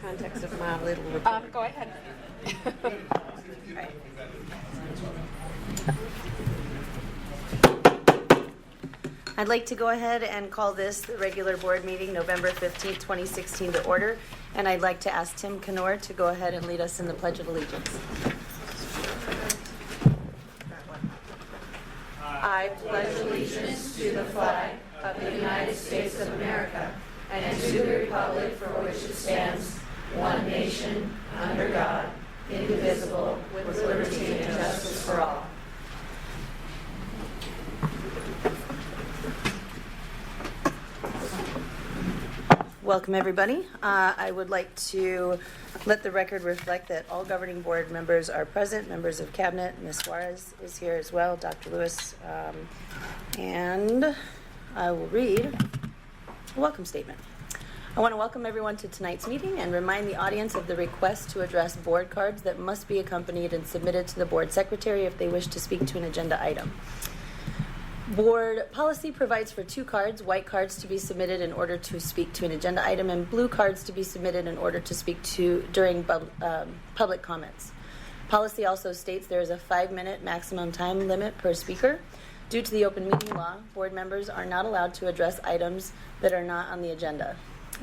context of my little report. Go ahead. Right. I'd like to go ahead and call this the regular board meeting, November 15th, 2016 to order. And I'd like to ask Tim Canor to go ahead and lead us in the Pledge of Allegiance. I pledge allegiance to the flag of the United States of America and to the republic for which it stands, one nation, under God, indivisible, with liberty and justice for all. Welcome, everybody. I would like to let the record reflect that all governing board members are present, members of cabinet. Ms. Suarez is here as well, Dr. Lewis, and I will read a welcome statement. I want to welcome everyone to tonight's meeting and remind the audience of the request to address board cards that must be accompanied and submitted to the board secretary if they wish to speak to an agenda item. Board policy provides for 2 cards, white cards to be submitted in order to speak to an agenda item and blue cards to be submitted in order to speak to during public comments. Policy also states there is a 5-minute maximum time limit per speaker. Due to the open meeting law, board members are not allowed to address items that are not on the agenda.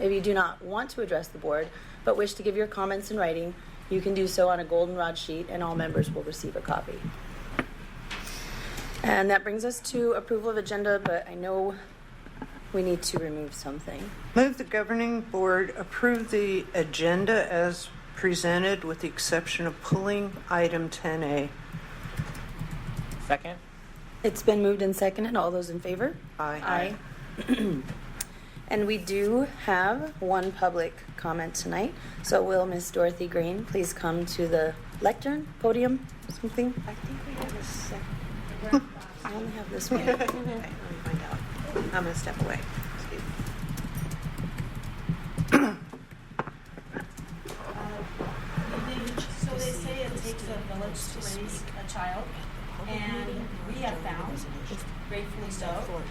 If you do not want to address the board but wish to give your comments in writing, you can do so on a goldenrod sheet and all members will receive a copy. And that brings us to approval of agenda, but I know we need to remove something. Move the governing board approve the agenda as presented with the exception of pulling item 10A. Second. It's been moved and seconded. All those in favor? Aye. And we do have one public comment tonight. So will Miss Dorothy Green please come to the lectern, podium, something? I think we have a second. I only have this one. Okay, let me find out. I'm going to step away. Excuse me. So they say it takes a village to raise a child, and we have found, gratefully so,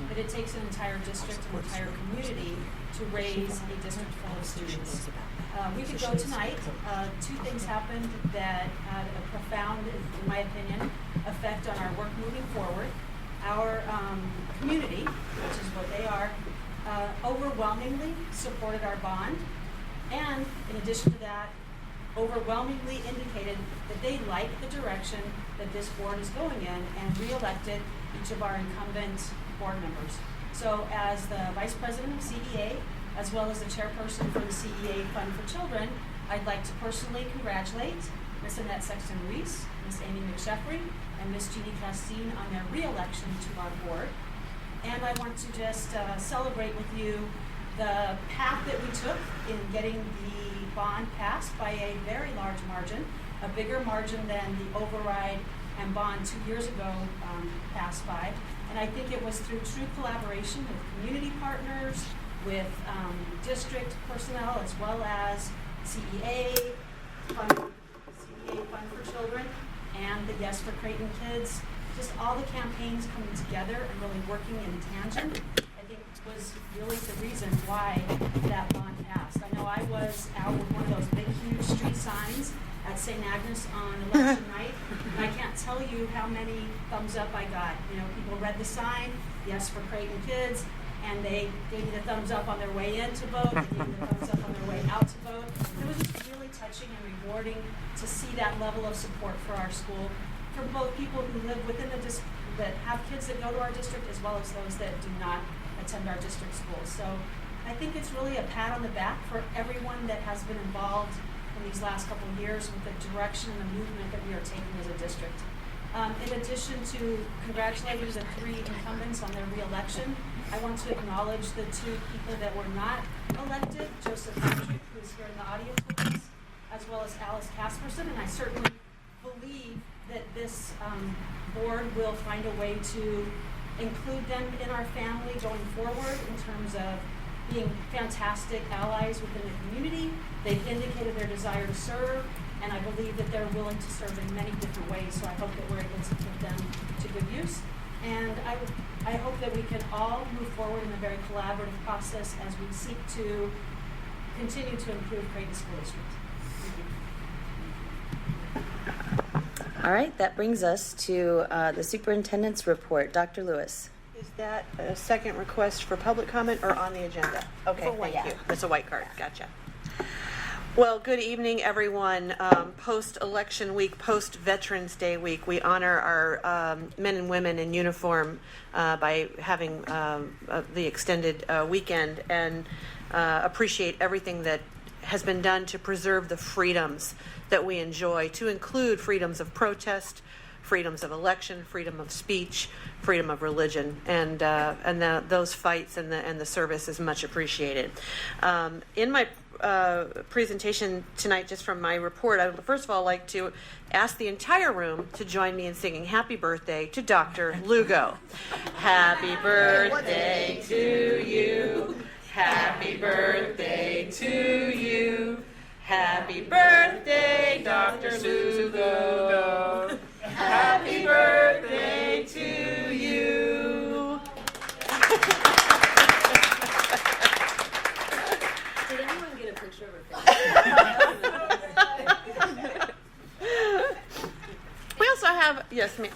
that it takes an entire district, an entire community to raise a district full of students. We could go tonight. 2 things happened that had a profound, in my opinion, effect on our work moving forward. Our community, which is what they are, overwhelmingly supported our bond, and in addition to that, overwhelmingly indicated that they like the direction that this board is going in and re-elected each of our incumbent board members. So as the Vice President of CEA, as well as the chairperson for the CEA Fund for Children, I'd like to personally congratulate Ms. Annette Sexton-Reese, Ms. Amy McSheffrey, and Ms. Jeannie Castine on their re-election to our board. And I want to just celebrate with you the path that we took in getting the bond passed by a very large margin, a bigger margin than the override and bond 2 years ago passed by. And I think it was through true collaboration with community partners, with district personnel, as well as CEA Fund for Children, and the Yes for Creighton Kids. Just all the campaigns coming together and really working in tangent, I think was really the reason why that bond passed. I know I was out with one of those big, huge street signs at St. Agnes on election night, and I can't tell you how many thumbs up I got. You know, people read the sign, Yes for Creighton Kids, and they gave me the thumbs up on their way in to vote, they gave me the thumbs up on their way out to vote. It was just really touching and rewarding to see that level of support for our school, for both people who live within the district, that have kids that go to our district, as well as those that do not attend our district schools. So I think it's really a pat on the back for everyone that has been involved in these last couple of years with the direction and the movement that we are taking as a district. In addition to congratulating the 3 incumbents on their re-election, I want to acknowledge the 2 people that were not elected, Joseph Patrick, who is here in the audience with us, as well as Alice Casperson, and I certainly believe that this board will find a way to include them in our family going forward in terms of being fantastic allies within the community. They've indicated their desire to serve, and I believe that they're willing to serve in many different ways, so I hope that we're able to put them to good use. And I hope that we can all move forward in a very collaborative process as we seek to continue to improve Creighton School District. All right, that brings us to the superintendent's report. Dr. Lewis. Is that a second request for public comment or on the agenda? Okay, thank yeah. you. That's a white card, gotcha. Well, good evening, everyone. Post-election week, post-Veterans Day week, we honor our men and women in uniform by having the extended weekend and appreciate everything that has been done to preserve the freedoms that we enjoy, to include freedoms of protest, freedoms of election, freedom of speech, freedom of religion, and those fights and the service is much appreciated. In my presentation tonight, just from my report, I would first of all like to ask the entire room to join me in singing Happy Birthday to Dr. Lugo. Happy birthday to you. Happy birthday to you. Happy birthday, Dr. Lugo. Happy birthday to you. Did anyone get a picture of her face? We also have, yes, ma'am.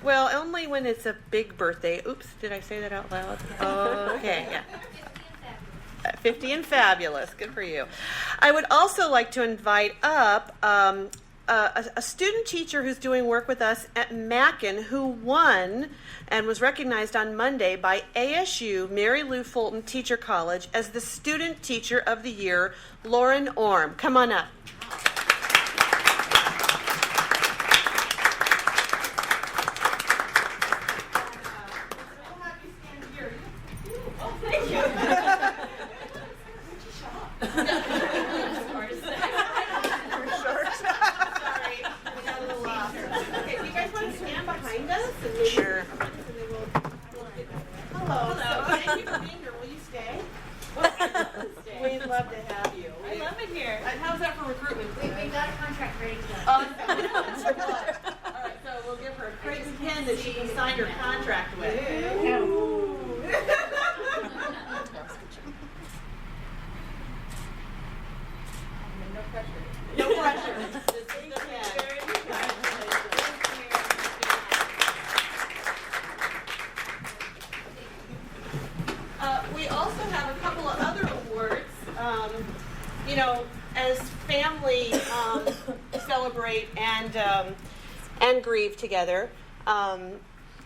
Well, only when it's a big birthday. Oops, did I say that out loud? Okay, yeah. 50 and fabulous. Good for you. I would also like to invite up a student teacher who's doing work with us at Mackin, who won and was recognized on Monday by ASU Mary Lou Fulton Teacher College as the Student Teacher of the Year, Lauren Orm. Come on up. Sure. Hello. Thank you for being here. Will you stay? We'd love to have you. I love it here. How's that for recruitment? We got a contract ready to go. All right, so we'll give her a Creighton pen that she can sign her contract with. No pressure. No pressure. We also have a couple of other awards. You know, as family celebrate and grieve together.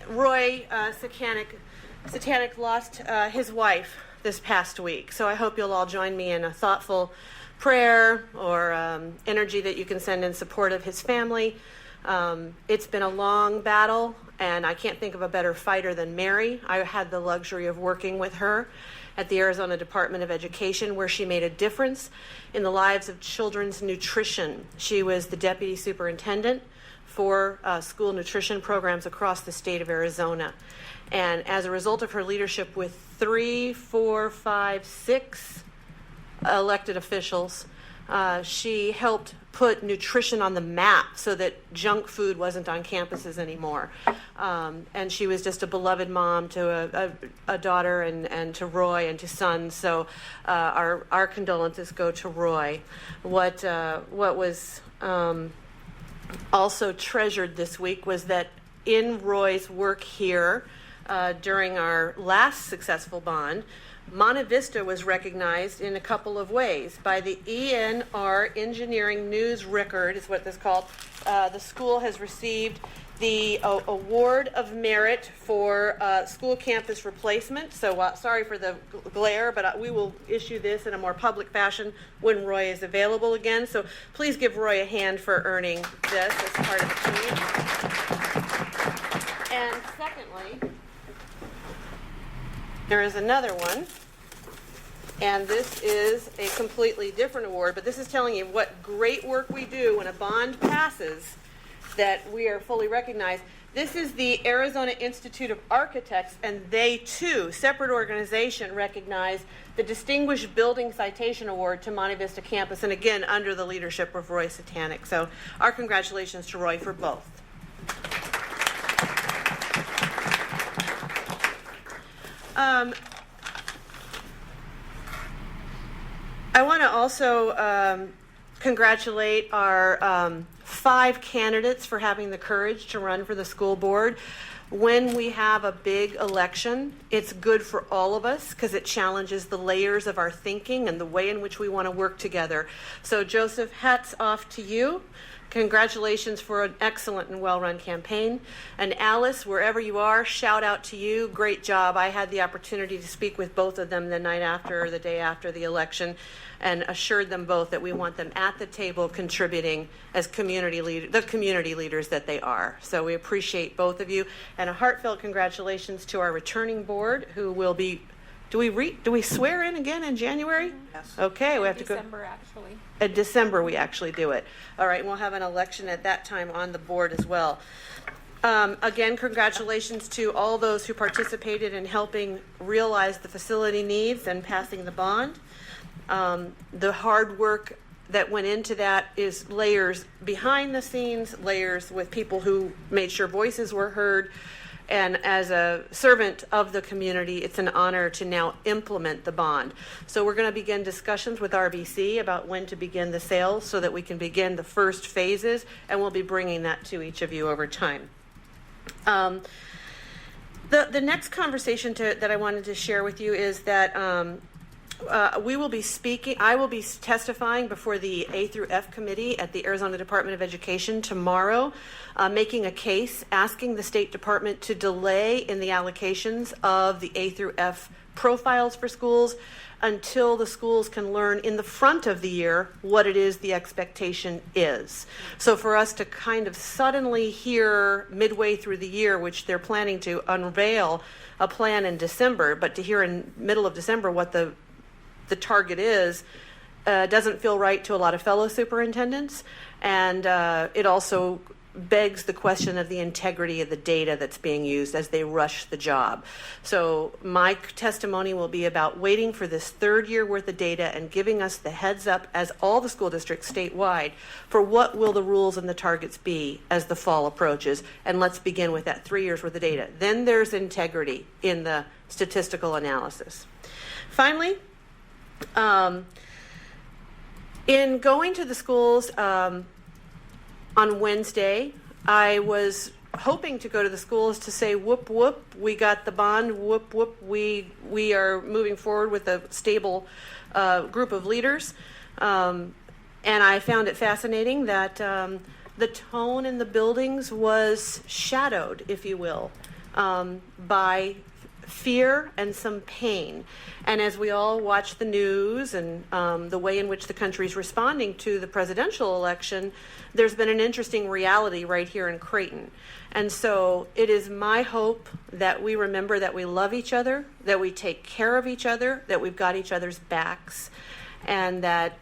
Roy Satanic lost his wife this past week, so I hope you'll all join me in a thoughtful prayer or energy that you can send in support of his family. It's been a long battle, and I can't think of a better fighter than Mary. I had the luxury of working with her at the Arizona Department of Education, where she made a difference in the lives of children's nutrition. She was the deputy superintendent for school nutrition programs across the state of Arizona. And as a result of her leadership with 6 elected officials, she helped put nutrition on the map so that junk food wasn't on campuses anymore. And she was just a beloved mom to a daughter and to Roy and to sons. So our condolences go to Roy. What was also treasured this week was that in Roy's work here during our last successful bond, Monte Vista was recognized in a couple of ways. By the ENR Engineering News Record is what this is called. The school has received the Award of Merit for school campus replacement. So sorry for the glare, but we will issue this in a more public fashion when Roy is available again. So please give Roy a hand for earning this as part of the team. And secondly, there is another one, and this is a completely different award, but this is telling you what great work we do when a bond passes, that we are fully recognized. This is the Arizona Institute of Architects, and they too, separate organization, recognize the Distinguished Building Citation Award to Monte Vista campus, and again, under the leadership of Roy Satanic. So our congratulations to Roy for both. I want to also congratulate our 5 candidates for having the courage to run for the school board. When we have a big election, it's good for all of us because it challenges the layers of our thinking and the way in which we want to work together. So Joseph, hats off to you. Congratulations for an excellent and well-run campaign. And Alice, wherever you are, shout out to you. Great job. I had the opportunity to speak with both of them the night after or the day after the election and assured them both that we want them at the table contributing as community leaders that they are. So we appreciate both of you. And a heartfelt congratulations to our returning board who will be, do we swear in again in January? Yes. Okay, we have to go. December, actually. In December, we actually do it. All right, and we'll have an election at that time on the board as well. Again, congratulations to all those who participated in helping realize the facility needs and passing the bond. The hard work that went into that is layers behind the scenes, layers with people who made sure voices were heard. And as a servant of the community, it's an honor to now implement the bond. So we're going to begin discussions with RBC about when to begin the sales so that we can begin the first phases, and we'll be bringing that to each of you over time. The next conversation that I wanted to share with you is that I will be testifying before the A through F committee at the Arizona Department of Education tomorrow, making a case asking the State Department to delay in the allocations of the A through F profiles for schools until the schools can learn in the front of the year what it is the expectation is. So for us to kind of suddenly hear midway through the year, which they're planning to unveil a plan in December, but to hear in middle of December what the target is, doesn't feel right to a lot of fellow superintendents, and it also begs the question of the integrity of the data that's being used as they rush the job. So my testimony will be about waiting for this third year worth of data and giving us the heads up as all the school districts statewide for what will the rules and the targets be as the fall approaches. And let's begin with that 3 years worth of data. Then there's integrity in the statistical analysis. Finally, in going to the schools on Wednesday, I was hoping to go to the schools to say, whoop, whoop, we got the bond, whoop, whoop, we are moving forward with a stable group of leaders. And I found it fascinating that the tone in the buildings was shadowed, if you will, by fear and some pain. And as we all watch the news and the way in which the country's responding to the presidential election, there's been an interesting reality right here in Creighton. And so it is my hope that we remember that we love each other, that we take care of each other, that we've got each other's backs, and that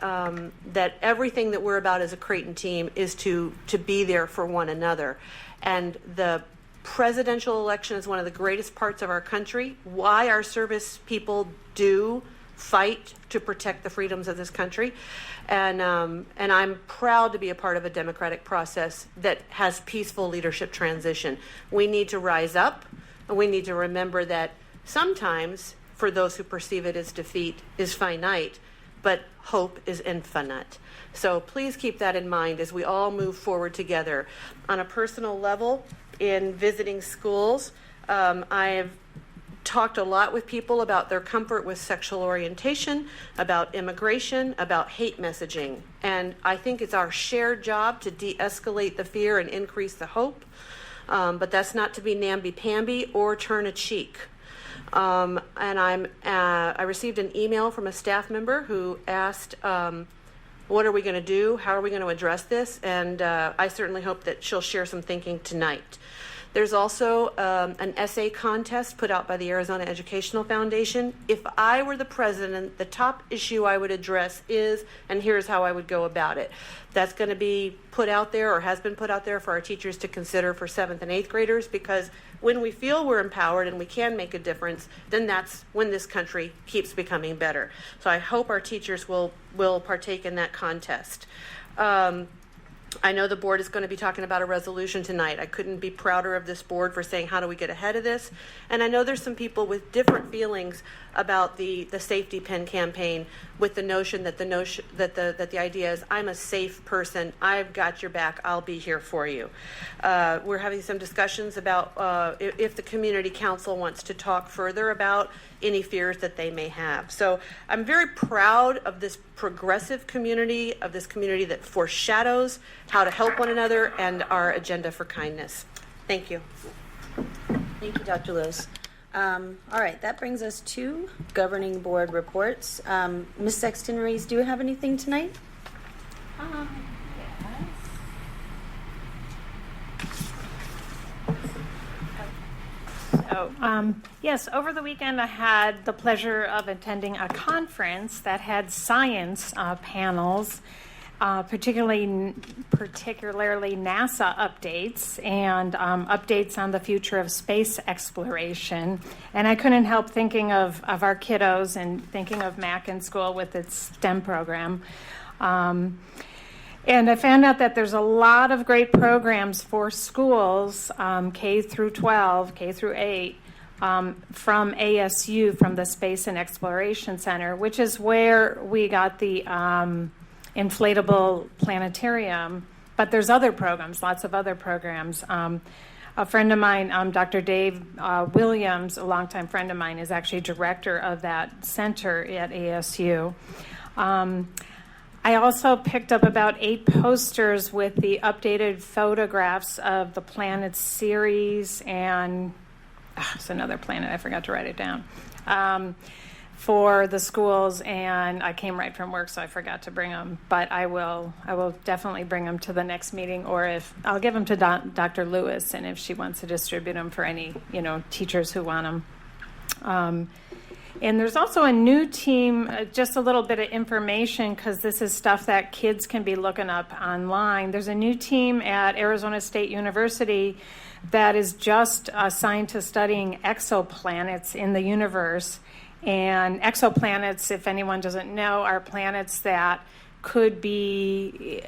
that everything that we're about as a Creighton team is to be there for one another. And the presidential election is one of the greatest parts of our country. Why our service people do fight to protect the freedoms of this country. And I'm proud to be a part of a democratic process that has peaceful leadership transition. We need to rise up, and we need to remember that sometimes, for those who perceive it as defeat, is finite, but hope is infinite. So please keep that in mind as we all move forward together. On a personal level, in visiting schools, I've talked a lot with people about their comfort with sexual orientation, about immigration, about hate messaging. And I think it's our shared job to de-escalate the fear and increase the hope. But that's not to be namby-pamby or turn a cheek. And I received an email from a staff member who asked, what are we going to do? How are we going to address this? And I certainly hope that she'll share some thinking tonight. There's also an essay contest put out by the Arizona Educational Foundation. If I were the president, the top issue I would address is, and here's how I would go about it. That's going to be put out there, or has been put out there, for our teachers to consider for 7th and 8th graders, because when we feel we're empowered and we can make a difference, then that's when this country keeps becoming better. So I hope our teachers will partake in that contest. I know the board is going to be talking about a resolution tonight. I couldn't be prouder of this board for saying, how do we get ahead of this? And I know there's some people with different feelings about the safety pin campaign, with the notion that the idea is, I'm a safe person, I've got your back, I'll be here for you. We're having some discussions about if the community council wants to talk further about any fears that they may have. So I'm very proud of this progressive community, of this community that foreshadows how to help one another and our agenda for kindness. Thank you. Thank you, Dr. Lewis. All right, that brings us to governing board reports. Ms. Sexton Rees, do you have anything tonight? Yes. Yes, over the weekend I had the pleasure of attending a conference that had science panels, particularly NASA updates and updates on the future of space exploration. And I couldn't help thinking of our kiddos and thinking of Mackin School with its STEM program. And I found out that there's a lot of great programs for schools, K through 12, K through 8, from ASU, from the Space and Exploration Center, which is where we got the inflatable planetarium. But there's other programs, lots of other programs. A friend of mine, Dr. Dave Williams, a longtime friend of mine, is actually director of that center at ASU. I also picked up about 8 posters with the updated photographs of the planets series and it's another planet, I forgot to write it down, for the schools, and I came right from work, so I forgot to bring them, but I will definitely bring them to the next meeting, or if I'll give them to Dr. Lewis, and if she wants to distribute them for any teachers who want them. And there's also a new team, just a little bit of information, because this is stuff that kids can be looking up online. There's a new team at Arizona State University that is just assigned to studying exoplanets in the universe. And exoplanets, if anyone doesn't know, are planets that could be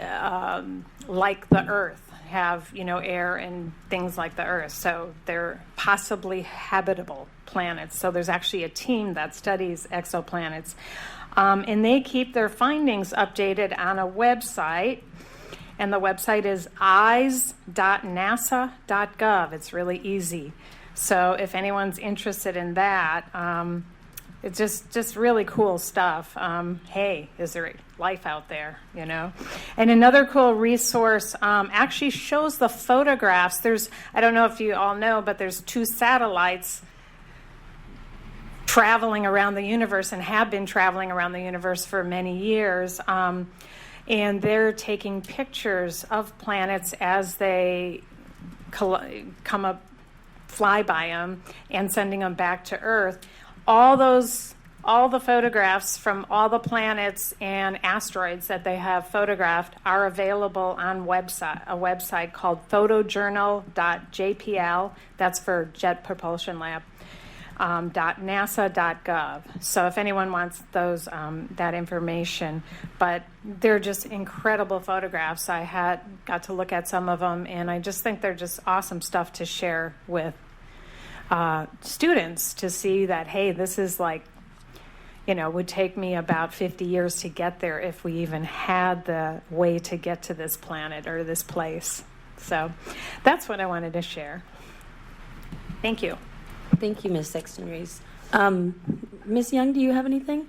like the Earth, have air and things like the Earth, so they're possibly habitable planets. So there's actually a team that studies exoplanets, and they keep their findings updated on a website, and the website is eyes.nasa.gov. It's really easy, so if anyone's interested in that, it's just really cool stuff. Hey, is there life out there, And another cool resource actually shows the photographs. I don't know if you all know, but there's 2 satellites traveling around the universe and have been traveling around the universe for many years. And they're taking pictures of planets as they come up, fly by them, and sending them back to Earth. All the photographs from all the planets and asteroids that they have photographed are available on a website called photojournal.jpl. That's for Jet Propulsion Lab. .nasa.gov. So if anyone wants those that information, but they're just incredible photographs. I got to look at some of them, and I just think they're just awesome stuff to share with students to see that, hey, this is would take me about 50 years to get there if we even had the way to get to this planet or this place. So that's what I wanted to share. Thank you. Thank you, Ms. Sexton Rees. Ms. Young, do you have anything?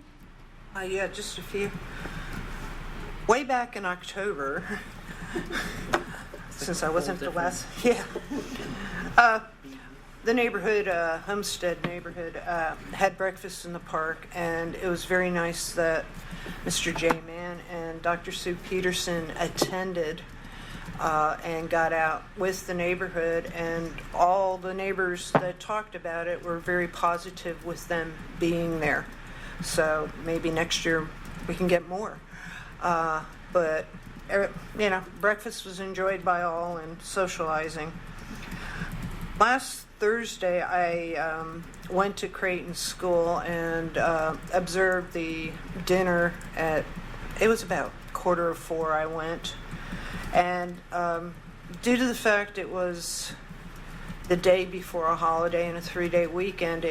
Yeah, just a few. Way back in October, since I wasn't the last, the neighborhood, Homestead neighborhood, had breakfast in the park, and it was very nice that Mr. J. Mann and Dr. Sue Peterson attended and got out with the neighborhood, and all the neighbors that talked about it were very positive with them being there. So maybe next year we can get more. But breakfast was enjoyed by all and socializing. Last Thursday, I went to Creighton School and observed the dinner it was about 3:45 I went. And due to the fact it was the day before a holiday and a 3-day weekend,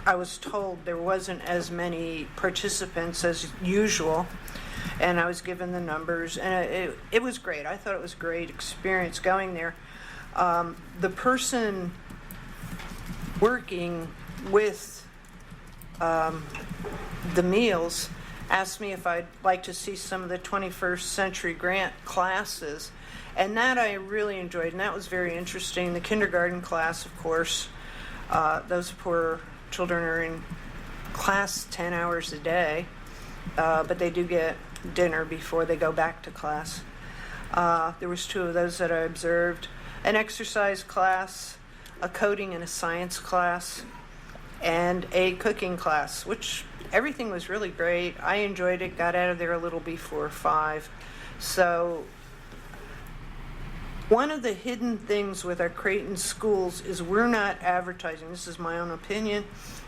I was told there wasn't as many participants as usual, and I was given the numbers, and it was great. I thought it was a great experience going there. The person working with the meals asked me if I'd like to see some of the 21st Century Grant classes, and that I really enjoyed, and that was very interesting. The kindergarten class, of course, those poor children are in class 10 hours a day, but they do get dinner before they go back to class. There was 2 of those that I observed. An exercise class, a coding and a science class, and a cooking class, which everything was really great. I enjoyed it, got out of there a little before 5. So one of the hidden things with our Creighton schools is we're not advertising, this is my own opinion,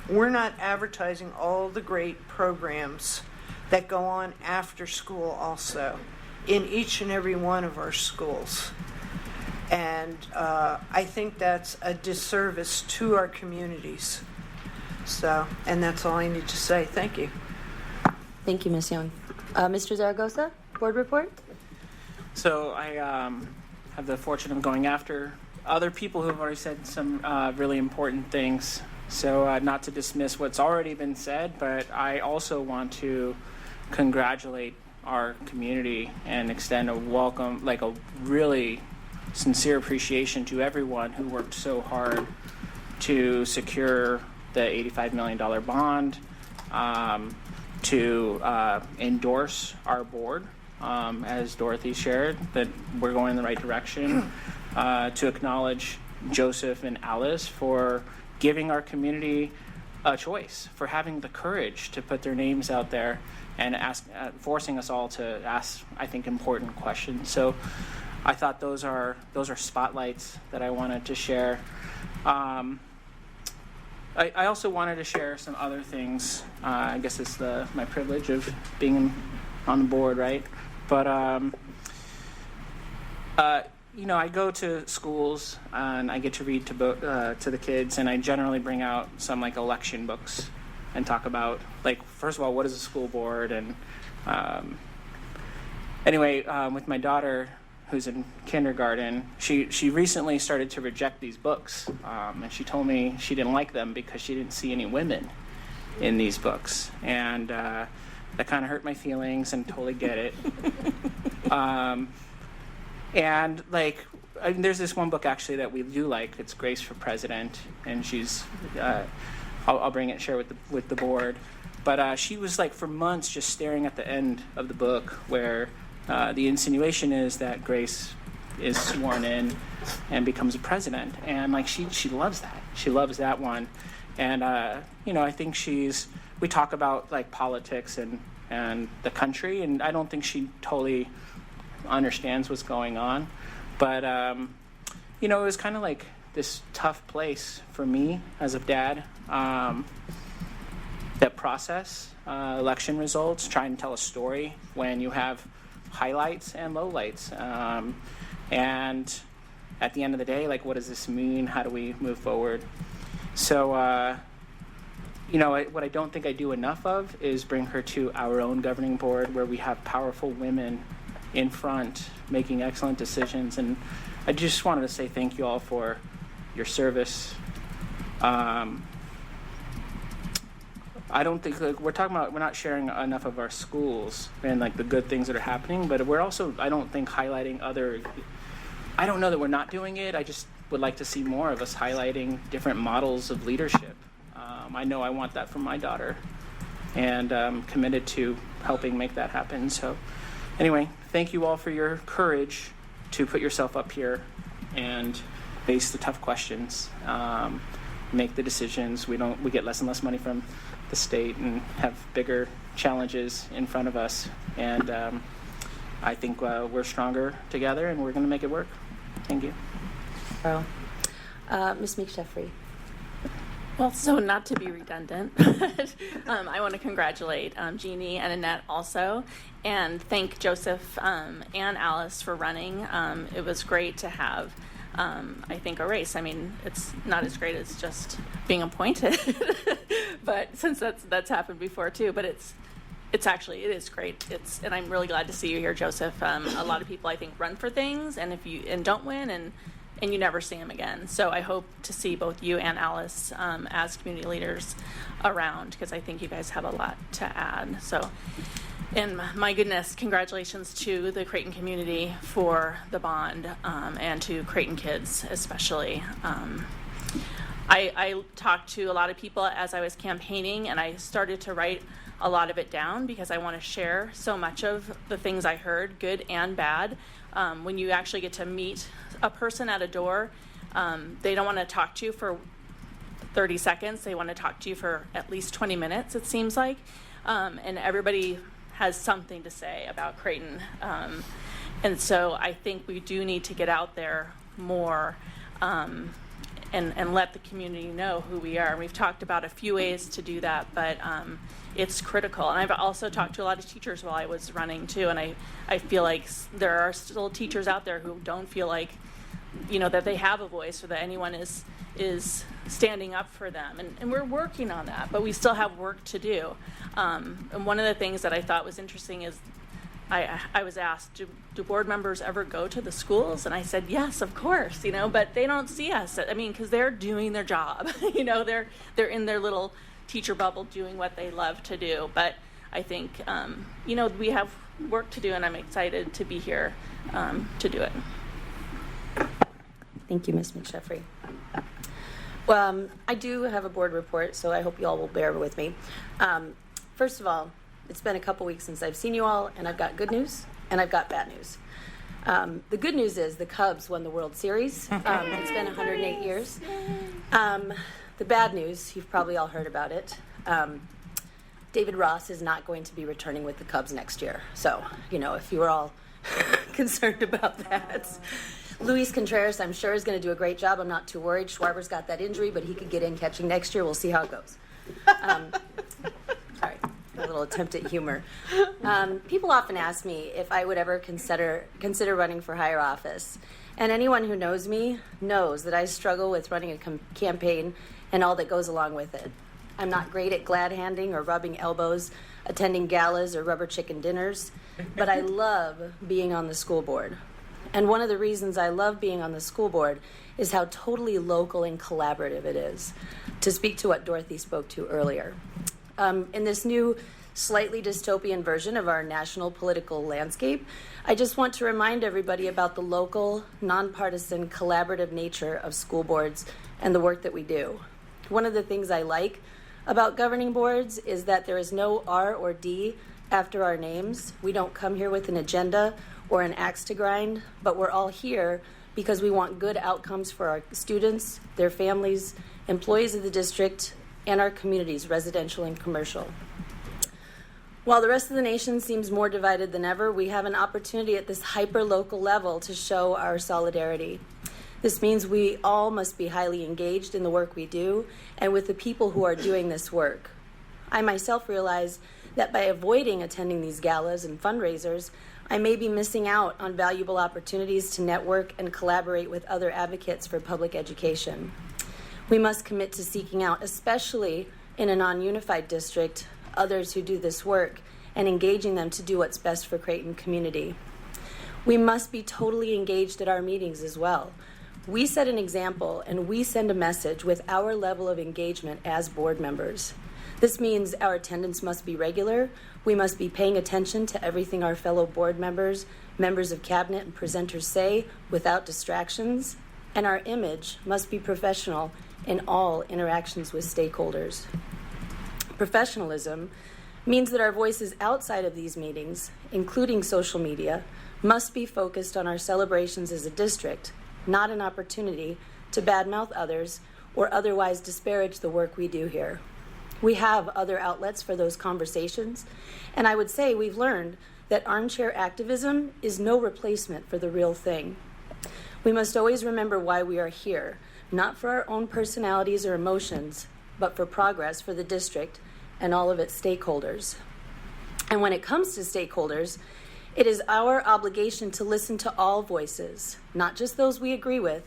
we're not advertising all the great programs that go on after school also in each and every one of our schools. And I think that's a disservice to our communities. So, and that's all I need to say. Thank you. Thank you, Ms. Young. Mr. Zaragoza, board report? So I have the fortune of going after other people who have already said some really important things. So not to dismiss what's already been said, but I also want to congratulate our community and extend a welcome, like a really sincere appreciation to everyone who worked so hard to secure the $85 million bond, to endorse our board, as Dorothy shared, that we're going in the right direction, to acknowledge Joseph and Alice for giving our community a choice, for having the courage to put their names out there and forcing us all to ask, I think, important questions. So I thought those are spotlights that I wanted to share. I also wanted to share some other things. I guess it's my privilege of being on the board, right? But I go to schools and I get to read to the kids, and I generally bring out some like election books and talk about, like, first of all, what is a school board? And with my daughter, who's in kindergarten, she recently started to reject these books, and she told me she didn't like them because she didn't see any women in these books, and that kind of hurt my feelings, and totally get it. There's this one book actually that we do like. It's Grace for President, and she's I'll bring it, share with the board. But she was like for months just staring at the end of the book where the insinuation is that Grace is sworn in and becomes a president, and like she loves that. She loves that one, and I think we talk about like politics and the country, and I don't think she totally understands what's going on, but it was kind of like this tough place for me as a dad. That process, election results, trying to tell a story when you have highlights and lowlights, and at the end of the day, like, what does this mean? How do we move forward? So what I don't think I do enough of is bring her to our own governing board where we have powerful women in front making excellent decisions. And I just wanted to say thank you all for your service. I don't think, like, we're not sharing enough of our schools and like the good things that are happening, but we're also, I don't think, highlighting I don't know that we're not doing it. I just would like to see more of us highlighting different models of leadership. I know I want that for my daughter, and I'm committed to helping make that happen. So anyway, thank you all for your courage to put yourself up here and face the tough questions, make the decisions. We get less and less money from the state and have bigger challenges in front of us. And I think we're stronger together, and we're going to make it work. Thank you. Ms. Meek-Jeffrey. Well, so not to be redundant, but I want to congratulate Jeannie and Annette also, and thank Joseph and Alice for running. It was great to have, I think, a race. I mean, it's not as great as just being appointed, but since that's happened before too. But it is great. And I'm really glad to see you here, Joseph. A lot of people, I think, run for things, and don't win, and you never see them again. So I hope to see both you and Alice as community leaders around, because I think you guys have a lot to add. So, and my goodness, congratulations to the Creighton community for the bond, and to Creighton kids especially. I talked to a lot of people as I was campaigning, and I started to write a lot of it down because I want to share so much of the things I heard, good and bad. When you actually get to meet a person at a door, they don't want to talk to you for 30 seconds. They want to talk to you for at least 20 minutes, it seems like. And everybody has something to say about Creighton. And so I think we do need to get out there more and let the community know who we are. And we've talked about a few ways to do that, but it's critical. And I've also talked to a lot of teachers while I was running too, and I feel like there are still teachers out there who don't feel like, that they have a voice or that anyone is standing up for them. And we're working on that, but we still have work to do. And one of the things that I thought was interesting is I was asked, do board members ever go to the schools? And I said, yes, of course, but they don't see us. I mean, because they're doing their job. They're in their little teacher bubble doing what they love to do. But I think, we have work to do, and I'm excited to be here to do it. Thank you, Ms. McSheffrey. Well, I do have a board report, so I hope you all will bear with me. First of all, it's been a couple weeks since I've seen you all, and I've got good news and I've got bad news. The good news is the Cubs won the World Series. It's been 108 years. The bad news, you've probably all heard about it. David Ross is not going to be returning with the Cubs next year. So, if you were all concerned about that. Luis Contreras, I'm sure, is going to do a great job. I'm not too worried. Schwarber's got that injury, but he could get in catching next year. We'll see how it goes. Sorry, a little attempt at humor. People often ask me if I would ever consider running for higher office. And anyone who knows me knows that I struggle with running a campaign and all that goes along with it. I'm not great at glad handing or rubbing elbows, attending galas or rubber chicken dinners, but I love being on the school board. And one of the reasons I love being on the school board is how totally local and collaborative it is, to speak to what Dorothy spoke to earlier. In this new, slightly dystopian version of our national political landscape, I just want to remind everybody about the local, nonpartisan, collaborative nature of school boards and the work that we do. One of the things I like about governing boards is that there is no R or D after our names. We don't come here with an agenda or an axe to grind, but we're all here because we want good outcomes for our students, their families, employees of the district, and our communities, residential and commercial. While the rest of the nation seems more divided than ever, we have an opportunity at this hyper-local level to show our solidarity. This means we all must be highly engaged in the work we do and with the people who are doing this work. I myself realize that by avoiding attending these galas and fundraisers, I may be missing out on valuable opportunities to network and collaborate with other advocates for public education. We must commit to seeking out, especially in a non-unified district, others who do this work and engaging them to do what's best for Creighton community. We must be totally engaged at our meetings as well. We set an example and we send a message with our level of engagement as board members. This means our attendance must be regular. We must be paying attention to everything our fellow board members, members of cabinet, and presenters say without distractions. And our image must be professional in all interactions with stakeholders. Professionalism means that our voices outside of these meetings, including social media, must be focused on our celebrations as a district, not an opportunity to badmouth others or otherwise disparage the work we do here. We have other outlets for those conversations, and I would say we've learned that armchair activism is no replacement for the real thing. We must always remember why we are here, not for our own personalities or emotions, but for progress for the district and all of its stakeholders. And when it comes to stakeholders, it is our obligation to listen to all voices, not just those we agree with.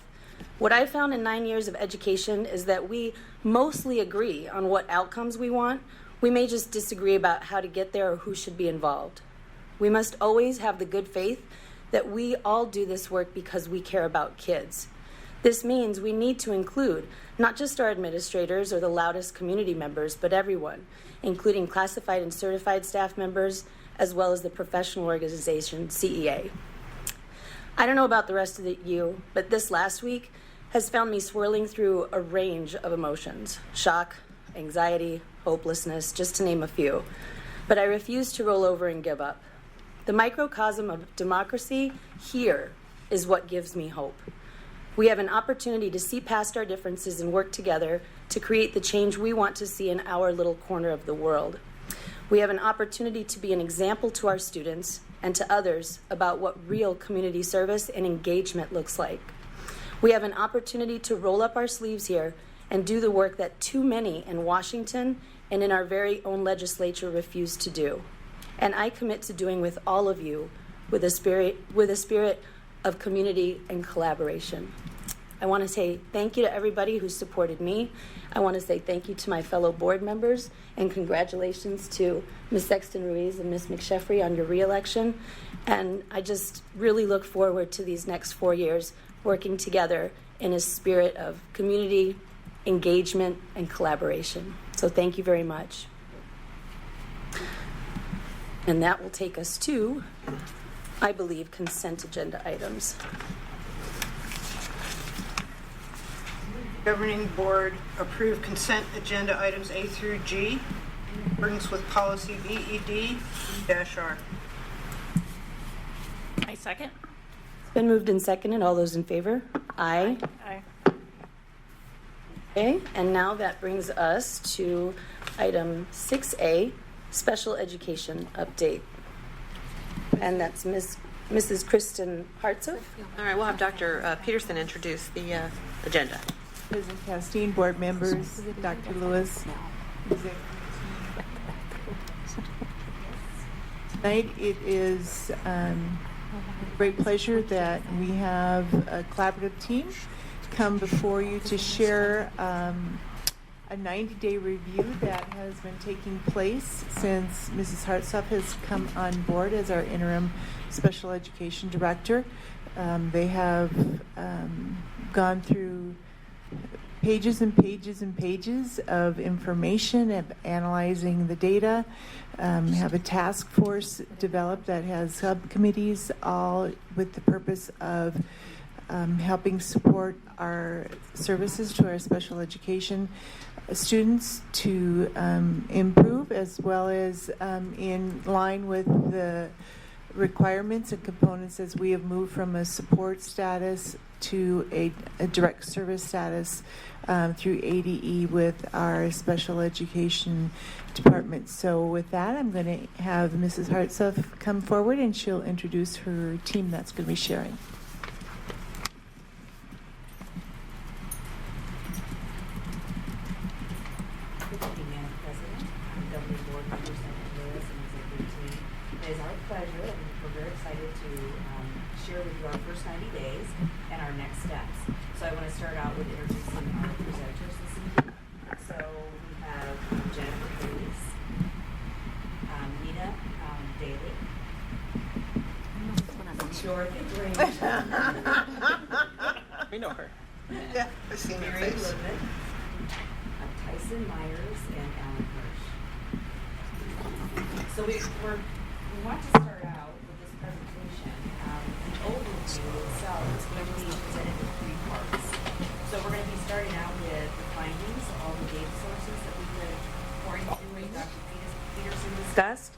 What I found in 9 years of education is that we mostly agree on what outcomes we want. We may just disagree about how to get there or who should be involved. We must always have the good faith that we all do this work because we care about kids. This means we need to include not just our administrators or the loudest community members, but everyone, including classified and certified staff members, as well as the professional organization, CEA. I don't know about the rest of you, but this last week has found me swirling through a range of emotions: shock, anxiety, hopelessness, just to name a few. But I refuse to roll over and give up. The microcosm of democracy here is what gives me hope. We have an opportunity to see past our differences and work together to create the change we want to see in our little corner of the world. We have an opportunity to be an example to our students and to others about what real community service and engagement looks like. We have an opportunity to roll up our sleeves here and do the work that too many in Washington and in our very own legislature refuse to do. And I commit to doing with all of you with a spirit of community and collaboration. I want to say thank you to everybody who supported me. I want to say thank you to my fellow board members, and congratulations to Ms. Sexton Ruiz and Ms. McSheffrey on your reelection. And I just really look forward to these next 4 years working together in a spirit of community, engagement, and collaboration. So thank you very much. And that will take us to, I believe, consent agenda items. Governing Board approve consent agenda items A through G in accordance with policy BED-R. I second. It's been moved and seconded. All those in favor? Aye. Aye. Okay, and now that brings us to item 6A, special education update. And that's Mrs. Kristen Hartsoff. All right, we'll have Dr. Peterson introduce the agenda. President Castine, board members, Dr. Lewis. Tonight it is a great pleasure that we have a collaborative team come before you to share a 90-day review that has been taking place since Mrs. Hartsoff has come on board as our interim special education director. They have gone through pages and pages and pages of information and analyzing the data. Have a task force developed that has subcommittees, all with the purpose of helping support our services to our special education students to improve, as well as in line with the requirements and components as we have moved from a support status to a direct service status through ADE with our special education department. So with that, I'm going to have Mrs. Hartsoff come forward and she'll introduce her team that's going to be sharing. Good evening, Madam President, governing board members, Dr. Lewis, and executive team. It is our pleasure, and we're very excited to share with you our first 90 days and our next steps. So I want to start out with introducing our presenters this evening. So we have Jennifer Hayes, Nina Daly, Dorothy Granger, We know her. Yeah, I've seen her Mary face. Livett, Tyson Myers, and Alan Hirsch. So we want to start out with this presentation. The overview itself is going to be presented in 3 parts. So we're going to be starting out with the findings, all the data sources that we've been pouring through and Dr. Peterson discussed.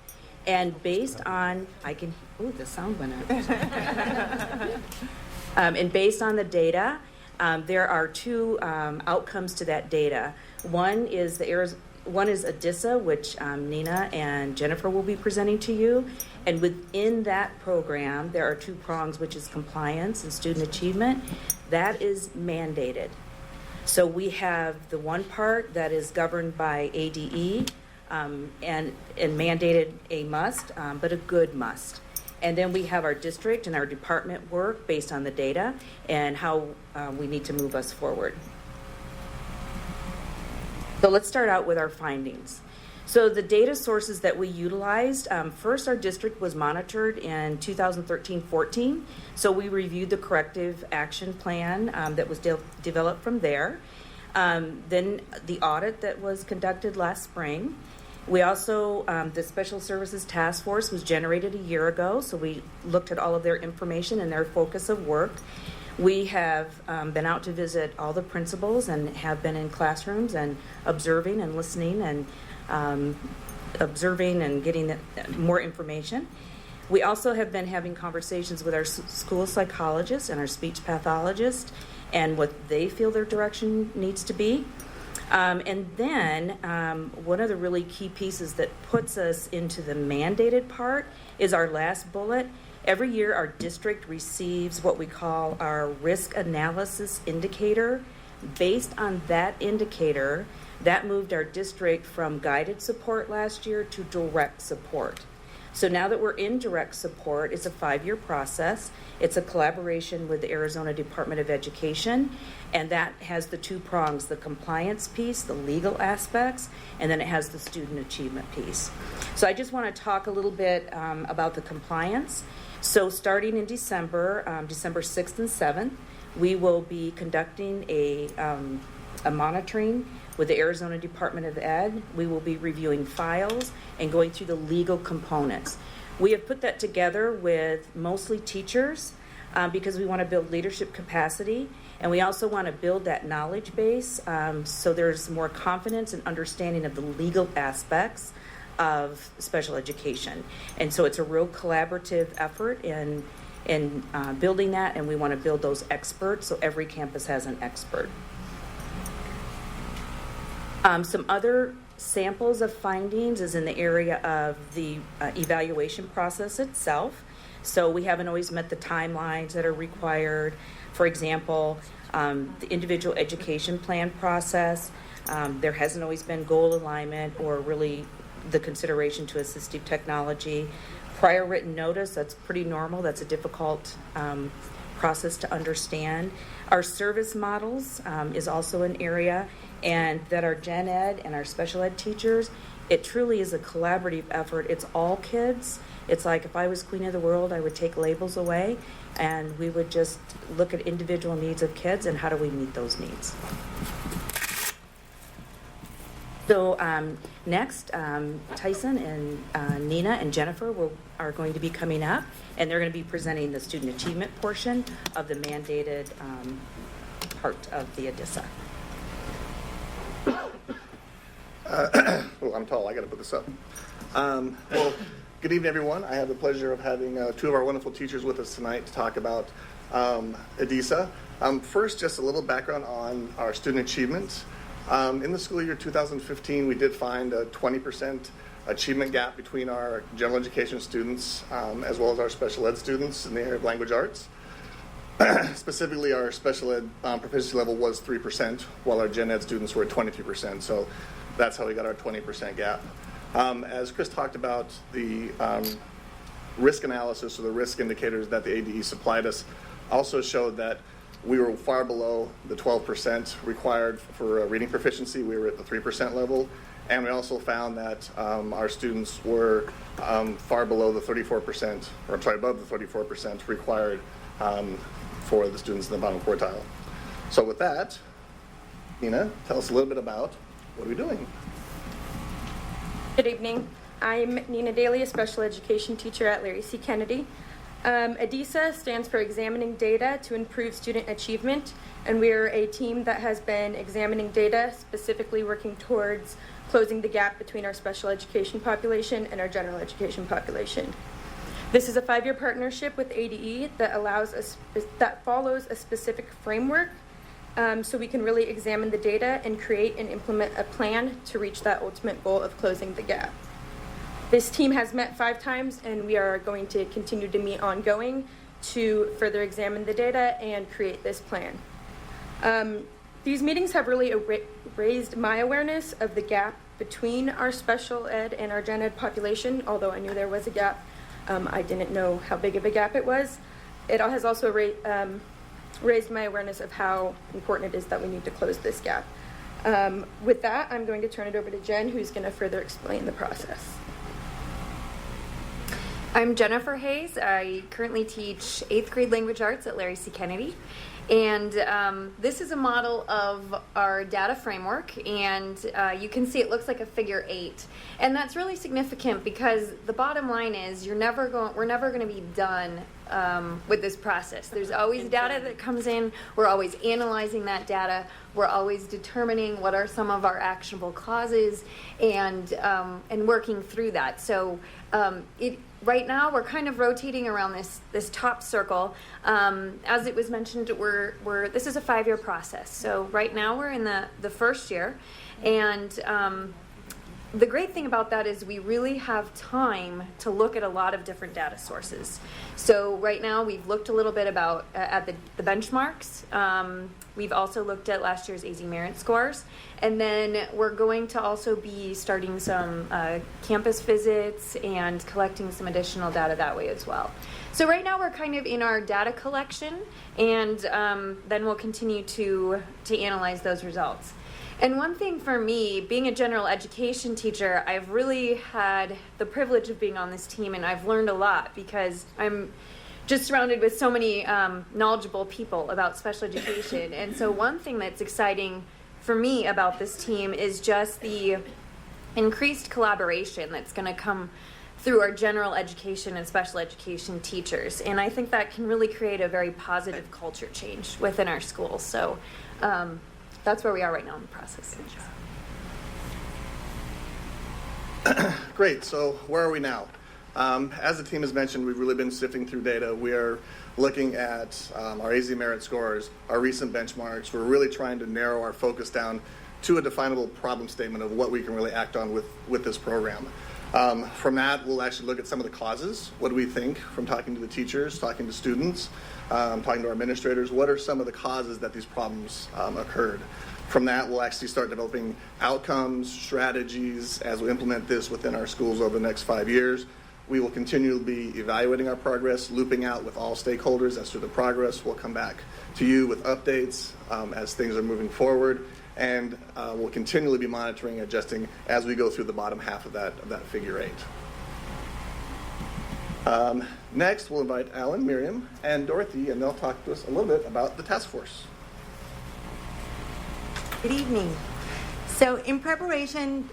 And based on, the sound went out. And based on the data, there are 2 outcomes to that data. One is ADISA, which Nina and Jennifer will be presenting to you. And within that program, there are 2 prongs, which is compliance and student achievement. That is mandated. So we have the one part that is governed by ADE and mandated a must, but a good must. And then we have our district and our department work based on the data and how we need to move us forward. So let's start out with our findings. So the data sources that we utilized, first our district was monitored in 2013-14. So we reviewed the corrective action plan that was developed from there. Then the audit that was conducted last spring. We also, the Special Services Task Force was generated a year ago. So we looked at all of their information and their focus of work. We have been out to visit all the principals and have been in classrooms and observing and listening and observing and getting more information. We also have been having conversations with our school psychologists and our speech pathologists and what they feel their direction needs to be. And then one of the really key pieces that puts us into the mandated part is our last bullet. Every year our district receives what we call our risk analysis indicator. Based on that indicator, that moved our district from guided support last year to direct support. So now that we're in direct support, it's a 5-year process. It's a collaboration with the Arizona Department of Education, and that has the 2 prongs, the compliance piece, the legal aspects, and then it has the student achievement piece. So I just want to talk a little bit about the compliance. So starting in December 6th and 7th, we will be conducting a monitoring with the Arizona Department of Ed. We will be reviewing files and going through the legal components. We have put that together with mostly teachers because we want to build leadership capacity, and we also want to build that knowledge base so there's more confidence and understanding of the legal aspects of special education. And so it's a real collaborative effort in building that, and we want to build those experts so every campus has an expert. Some other samples of findings is in the area of the evaluation process itself. So we haven't always met the timelines that are required. For example, the individual education plan process, there hasn't always been goal alignment or really the consideration to assistive technology. Prior written notice, that's pretty normal. That's a difficult process to understand. Our service models is also an area, and that our gen ed and our special ed teachers, it truly is a collaborative effort. It's all kids. It's like if I was queen of the world, I would take labels away and we would just look at individual needs of kids and how do we meet those needs. So next, Tyson and Nina and Jennifer are going to be coming up, and they're going to be presenting the student achievement portion of the mandated part of the ADISA. Oh, I'm tall. I got to put this up. Well, good evening, everyone. I have the pleasure of having 2 of our wonderful teachers with us tonight to talk about ADISA. First, just a little background on our student achievement. In the school year 2015, we did find a 20% achievement gap between our general education students as well as our special ed students in the area of language arts. Specifically, our special ed proficiency level was 3%, while our gen ed students were at 22%. So that's how we got our 20% gap. As Chris talked about, the risk analysis or the risk indicators that the ADE supplied us also showed that we were far below the 12% required for reading proficiency. We were at the 3% level. And we also found that our students were far below the 34%, or I'm sorry, above the 34% required for the students in the bottom quartile. So with that, Nina, tell us a little bit about what are we doing? Good evening. I'm Nina Daly, a special education teacher at Larry C. Kennedy. ADISA stands for Examining Data to Improve Student Achievement, and we're a team that has been examining data, specifically working towards closing the gap between our special education population and our general education population. This is a 5-year partnership with ADE that follows a specific framework so we can really examine the data and create and implement a plan to reach that ultimate goal of closing the gap. This team has met 5 times, and we are going to continue to meet ongoing to further examine the data and create this plan. These meetings have really raised my awareness of the gap between our special ed and our gen ed population. Although I knew there was a gap, I didn't know how big of a gap it was. It has also raised my awareness of how important it is that we need to close this gap. With that, I'm going to turn it over to Jen, who's going to further explain the process. I'm Jennifer Hayes. I currently teach 8th grade language arts at Larry C. Kennedy. And this is a model of our data framework, and you can see it looks like a figure 8. And that's really significant because the bottom line is we're never going to be done with this process. There's always data that comes in. We're always analyzing that data. We're always determining what are some of our actionable causes and working through that. So right now we're kind of rotating around this top circle. As it was mentioned, this is a 5-year process. So right now we're in the first year, and the great thing about that is we really have time to look at a lot of different data sources. So right now we've looked a little bit about at the benchmarks. We've also looked at last year's AZ Merit scores, and then we're going to also be starting some campus visits and collecting some additional data that way as well. So right now we're kind of in our data collection, and then we'll continue to analyze those results. And one thing for me, being a general education teacher, I've really had the privilege of being on this team, and I've learned a lot because I'm just surrounded with so many knowledgeable people about special education. And so one thing that's exciting for me about this team is just the increased collaboration that's going to come through our general education and special education teachers. And I think that can really create a very positive culture change within our schools. So that's where we are right now in the process. Great. So where are we now? As the team has mentioned, we've really been sifting through data. We are looking at our AZ Merit scores, our recent benchmarks. We're really trying to narrow our focus down to a definable problem statement of what we can really act on with this program. From that, we'll actually look at some of the causes. What do we think from talking to the teachers, talking to students, talking to our administrators? What are some of the causes that these problems occurred? From that, we'll actually start developing outcomes, strategies as we implement this within our schools over the next 5 years. We will continue to be evaluating our progress, looping out with all stakeholders as to the progress. We'll come back to you with updates as things are moving forward, and we'll continually be monitoring, adjusting as we go through the bottom half of that figure 8. Next, we'll invite Alan, Miriam, and Dorothy, and they'll talk to us a little bit about the task force. Good evening. So in preparation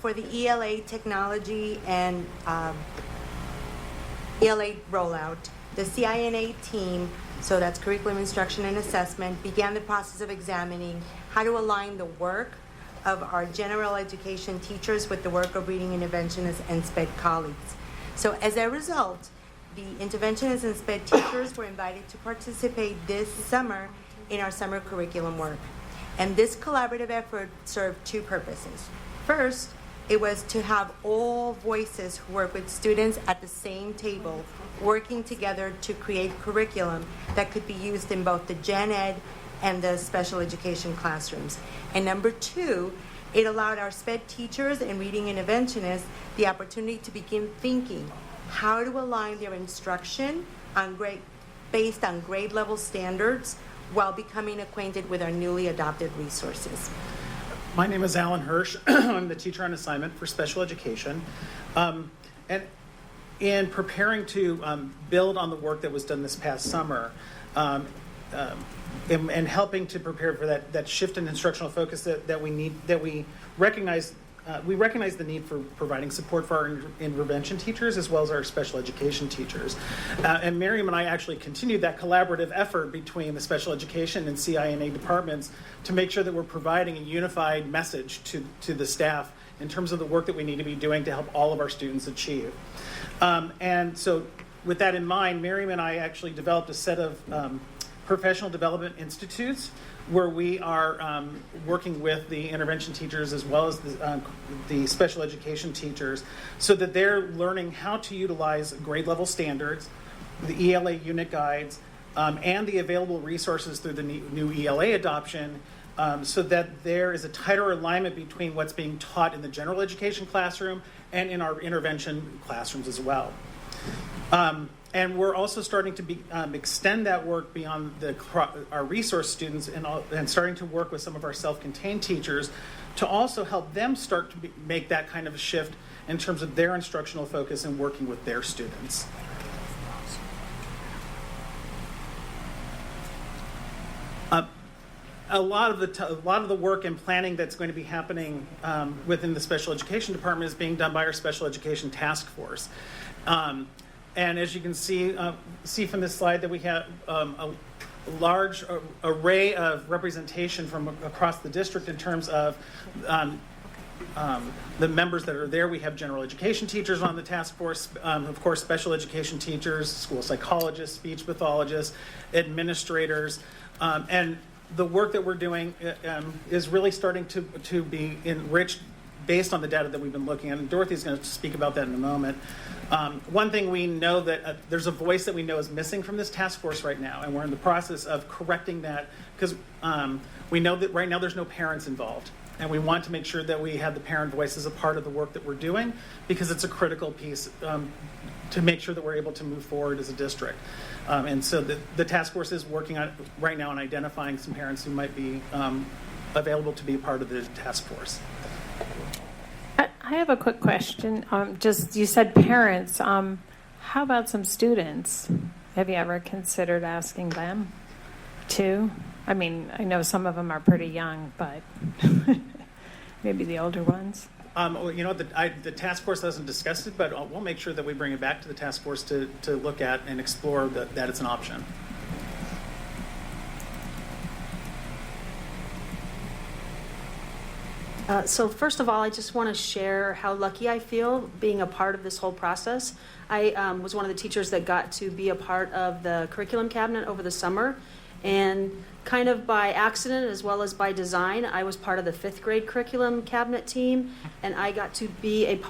for the ELA technology and ELA rollout, the CINA team, so that's Curriculum Instruction and Assessment, began the process of examining how to align the work of our general education teachers with the work of reading interventionists and SPED colleagues. So as a result, the interventionists and SPED teachers were invited to participate this summer in our summer curriculum work. And this collaborative effort served 2 purposes. First, it was to have all voices who work with students at the same table, working together to create curriculum that could be used in both the gen ed and the special education classrooms. And number 2, it allowed our SPED teachers and reading interventionists the opportunity to begin thinking how to align their instruction based on grade level standards while becoming acquainted with our newly adopted resources. My name is Alan Hirsch. I'm the teacher on assignment for special education. And in preparing to build on the work that was done this past summer, and helping to prepare for that shift in instructional focus that we need, that we recognize the need for providing support for our intervention teachers as well as our special education teachers. And Miriam and I actually continued that collaborative effort between the special education and CINA departments to make sure that we're providing a unified message to the staff in terms of the work that we need to be doing to help all of our students achieve. And so with that in mind, Miriam and I actually developed a set of professional development institutes where we are working with the intervention teachers as well as the special education teachers so that they're learning how to utilize grade level standards, the ELA unit guides, and the available resources through the new ELA adoption so that there is a tighter alignment between what's being taught in the general education classroom and in our intervention classrooms as well. And we're also starting to extend that work beyond our resource students and starting to work with some of our self-contained teachers to also help them start to make that kind of a shift in terms of their instructional focus and working with their students. A lot of the work and planning that's going to be happening within the special education department is being done by our special education task force. And as you can see from this slide, that we have a large array of representation from across the district in terms of the members that are there. We have general education teachers on the task force, of course, special education teachers, school psychologists, speech pathologists, administrators, and the work that we're doing is really starting to be enriched based on the data that we've been looking at. And Dorothy's going to speak about that in a moment. One thing we know that there's a voice that we know is missing from this task force right now, and we're in the process of correcting that because we know that right now there's no parents involved. And we want to make sure that we have the parent voice as a part of the work that we're doing because it's a critical piece to make sure that we're able to move forward as a district. And so the task force is working on right now on identifying some parents who might be available to be a part of the task force. I have a quick question. You said parents. How about some students? Have you ever considered asking them too? I mean, I know some of them are pretty young, but maybe the older ones. Well, you know, the task force hasn't discussed it, but we'll make sure that we bring it back to the task force to look at and explore that it's an option. So first of all, I just want to share how lucky I feel being a part of this whole process. I was one of the teachers that got to be a part of the curriculum cabinet over the summer, and kind of by accident as well as by design, I was part of the 5th grade curriculum cabinet team, and I got to be a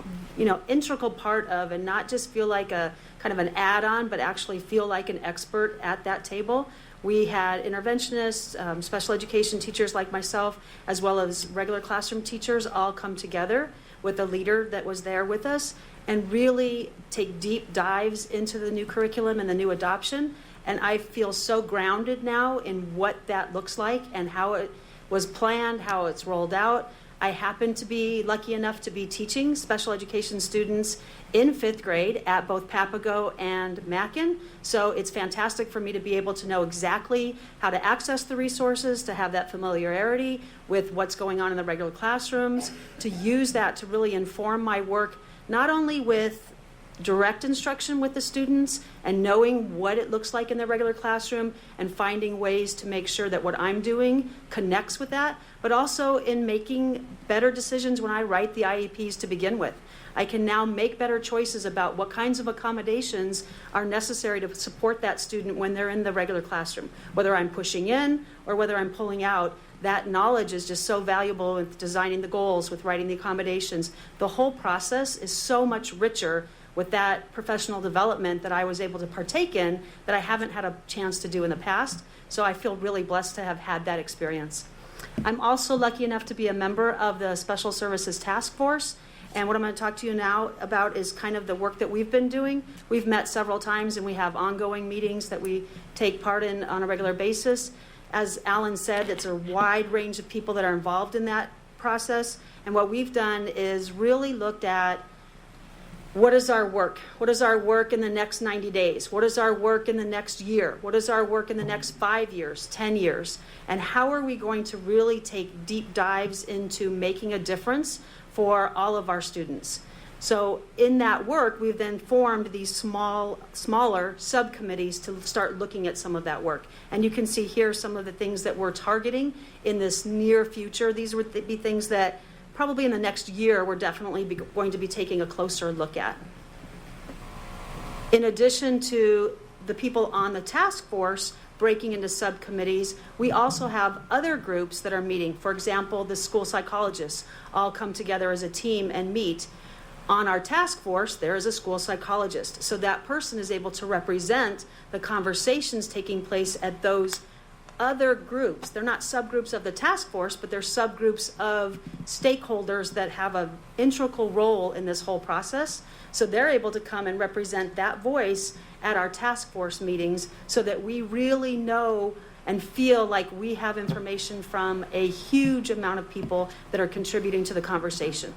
integral part of, and not just feel like a kind of an add-on, but actually feel like an expert at that table. We had interventionists, special education teachers like myself, as well as regular classroom teachers all come together with a leader that was there with us and really take deep dives into the new curriculum and the new adoption. And I feel so grounded now in what that looks like and how it was planned, how it's rolled out. I happen to be lucky enough to be teaching special education students in 5th grade at both Papago and Mackin. So it's fantastic for me to be able to know exactly how to access the resources, to have that familiarity with what's going on in the regular classrooms, to use that to really inform my work, not only with direct instruction with the students and knowing what it looks like in the regular classroom and finding ways to make sure that what I'm doing connects with that, but also in making better decisions when I write the IEPs to begin with. I can now make better choices about what kinds of accommodations are necessary to support that student when they're in the regular classroom. Whether I'm pushing in or whether I'm pulling out, that knowledge is just so valuable with designing the goals, with writing the accommodations. The whole process is so much richer with that professional development that I was able to partake in that I haven't had a chance to do in the past. So I feel really blessed to have had that experience. I'm also lucky enough to be a member of the Special Services Task Force. And what I'm going to talk to you now about is kind of the work that we've been doing. We've met several times and we have ongoing meetings that we take part in on a regular basis. As Alan said, it's a wide range of people that are involved in that process. And what we've done is really looked at what is our work? What is our work in the next 90 days? What is our work in the next year? What is our work in the next 5 years, 10 years? And how are we going to really take deep dives into making a difference for all of our students? So in that work, we've then formed these smaller subcommittees to start looking at some of that work. And you can see here some of the things that we're targeting in this near future. These would be things that probably in the next year, we're definitely going to be taking a closer look at. In addition to the people on the task force breaking into subcommittees, we also have other groups that are meeting. For example, the school psychologists all come together as a team and meet. On our task force, there is a school psychologist. So that person is able to represent the conversations taking place at those other groups. They're not subgroups of the task force, but they're subgroups of stakeholders that have an integral role in this whole process. So they're able to come and represent that voice at our task force meetings so that we really know and feel like we have information from a huge amount of people that are contributing to the conversation.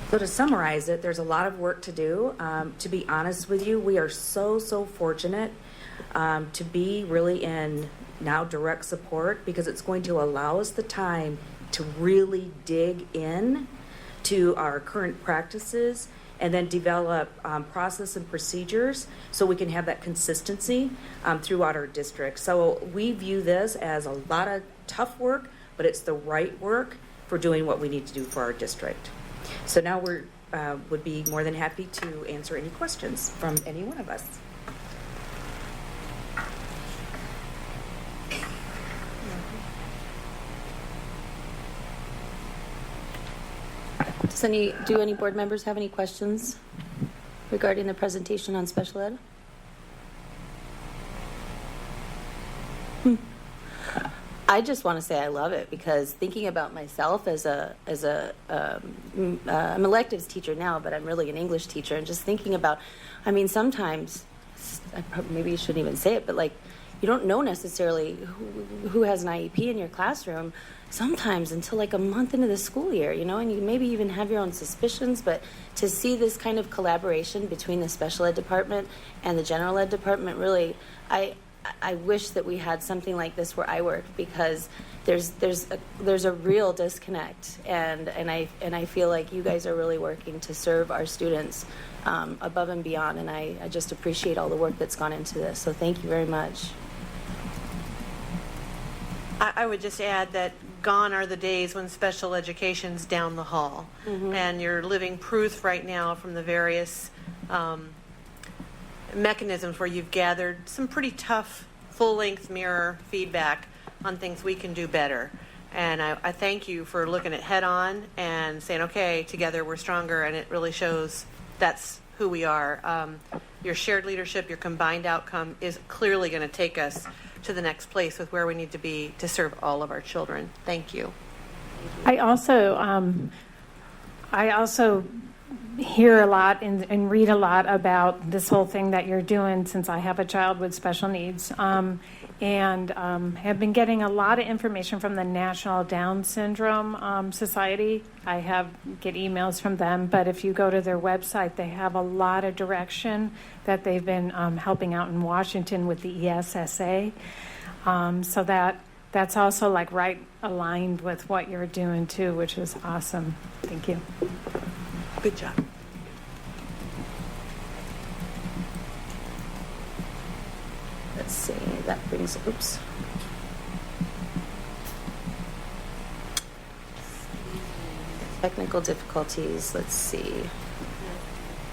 So to summarize it, there's a lot of work to do. To be honest with you, we are so fortunate to be really in now direct support, because it's going to allow us the time to really dig in to our current practices and then develop process and procedures so we can have that consistency throughout our district. So we view this as a lot of tough work, but it's the right work for doing what we need to do for our district. So now we would be more than happy to answer any questions from any one of us. Do any board members have any questions regarding the presentation on special ed? I just want to say I love it, because thinking about myself as I'm an electives teacher now, but I'm really an English teacher, and just thinking about, I mean, sometimes, maybe you shouldn't even say it, but like, you don't know necessarily who has an IEP in your classroom sometimes until like a month into the school year, you know, and you maybe even have your own suspicions, but to see this kind of collaboration between the special ed department and the general ed department, really, I wish that we had something like this where I work, because there's a real disconnect, and I feel like you guys are really working to serve our students above and beyond, and I just appreciate all the work that's gone into this. So thank you very much. I would just add that gone are the days when special education's down the hall, and you're living proof right now from the various mechanisms where you've gathered some pretty tough full-length mirror feedback on things we can do better. And I thank you for looking at head on and saying, okay, together we're stronger, and it really shows that's who we are. Your shared leadership, your combined outcome is clearly going to take us to the next place with where we need to be to serve all of our children. Thank you. I also hear a lot and read a lot about this whole thing that you're doing, since I have a child with special needs, and have been getting a lot of information from the National Down Syndrome Society. I get emails from them, but if you go to their website, they have a lot of direction that they've been helping out in Washington with the ESSA. So that's also like right aligned with what you're doing too, which is awesome. Thank you. Good job. Let's see, that brings, oops. Technical difficulties, let's see.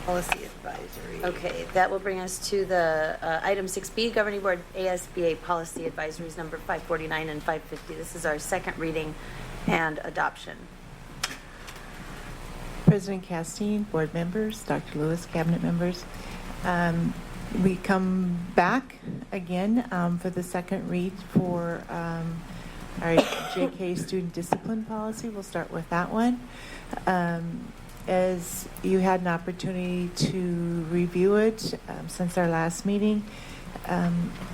Policy advisory. Okay, that will bring us to the item 6B, Governing Board ASBA Policy Advisories number 549 and 550. This is our second reading and adoption. President Castine, board members, Dr. Lewis, cabinet members. We come back again for the second read for our JK student discipline policy. We'll start with that one. As you had an opportunity to review it since our last meeting,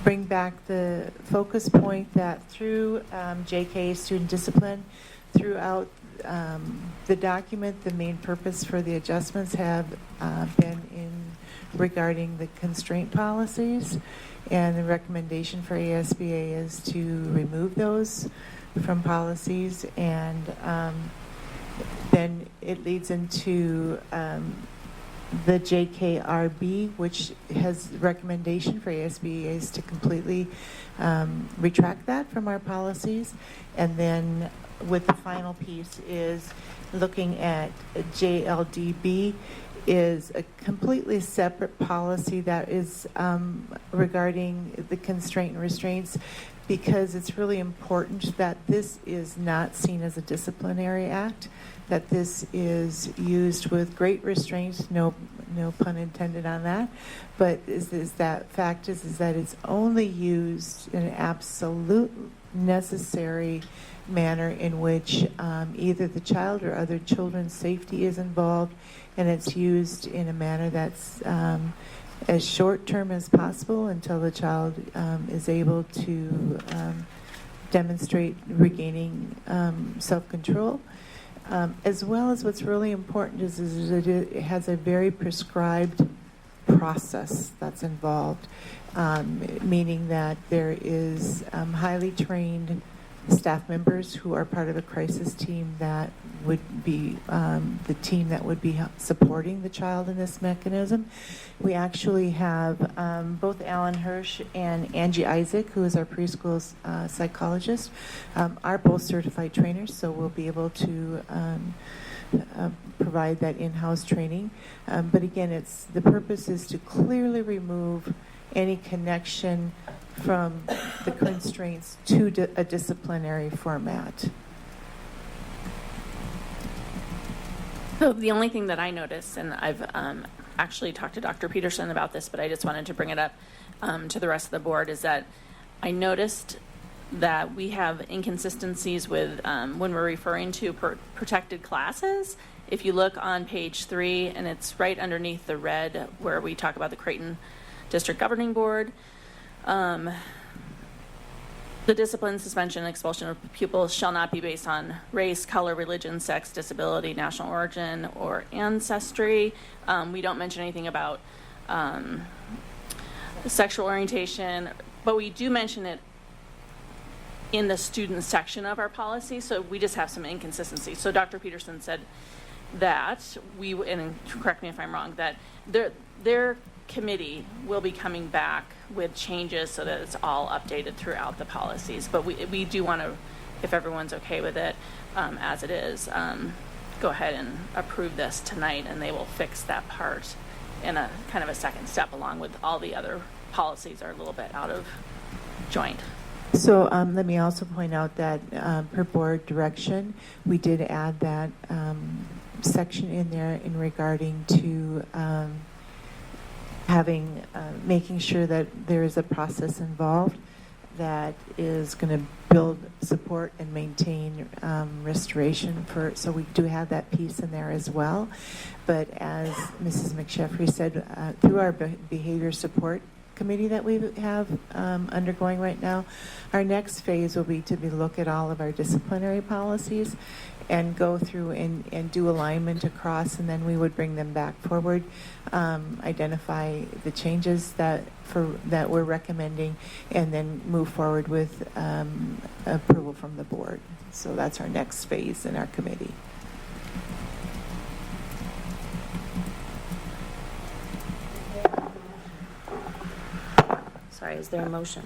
bring back the focus point that through JK student discipline, throughout the document, the main purpose for the adjustments have been in regarding the constraint policies, and the recommendation for ASBA is to remove those from policies, and then it leads into the JKRB, which has recommendation for ASBA is to completely retract that from our policies, and then with the final piece is looking at JLDB is a completely separate policy that is regarding the constraint and restraints. because it's really important that this is not seen as a disciplinary act, that this is used with great restraint, no pun intended on that, but is that fact is that it's only used in an absolute necessary manner in which either the child or other children's safety is involved, and it's used in a manner that's as short term as possible until the child is able to demonstrate regaining self-control. As well as what's really important is that it has a very prescribed process that's involved, meaning that there is highly trained staff members who are part of a crisis team that would be the team that would be supporting the child in this mechanism. We actually have both Alan Hirsch and Angie Isaac, who is our preschool psychologist, are both certified trainers, so we'll be able to provide that in-house training. But again, the purpose is to clearly remove any connection from the constraints to a disciplinary format. So the only thing that I noticed, and I've actually talked to Dr. Peterson about this, but I just wanted to bring it up to the rest of the board, is that I noticed that we have inconsistencies with when we're referring to protected classes. If you look on page 3, and it's right underneath the red where we talk about the Creighton District Governing Board, the discipline, suspension, and expulsion of pupils shall not be based on race, color, religion, sex, disability, national origin, or ancestry. We don't mention anything about sexual orientation, but we do mention it in the student section of our policy, so we just have some inconsistencies. So Dr. Peterson said that and correct me if I'm wrong, that their committee will be coming back with changes so that it's all updated throughout the policies. But we do want to, if everyone's okay with it as it is, go ahead and approve this tonight, and they will fix that part in a kind of a second step, along with all the other policies are a little bit out of joint. So let me also point out that per board direction, we did add that section in there in regarding to making sure that there is a process involved that is going to build support and maintain restoration so we do have that piece in there as well. But as Mrs. McSheffrey said, through our behavior support committee that we have undergoing right now, our next phase will be to look at all of our disciplinary policies and go through and do alignment across, and then we would bring them back forward, identify the changes that we're recommending, and then move forward with approval from the board. So that's our next phase in our committee. Sorry, is there a motion?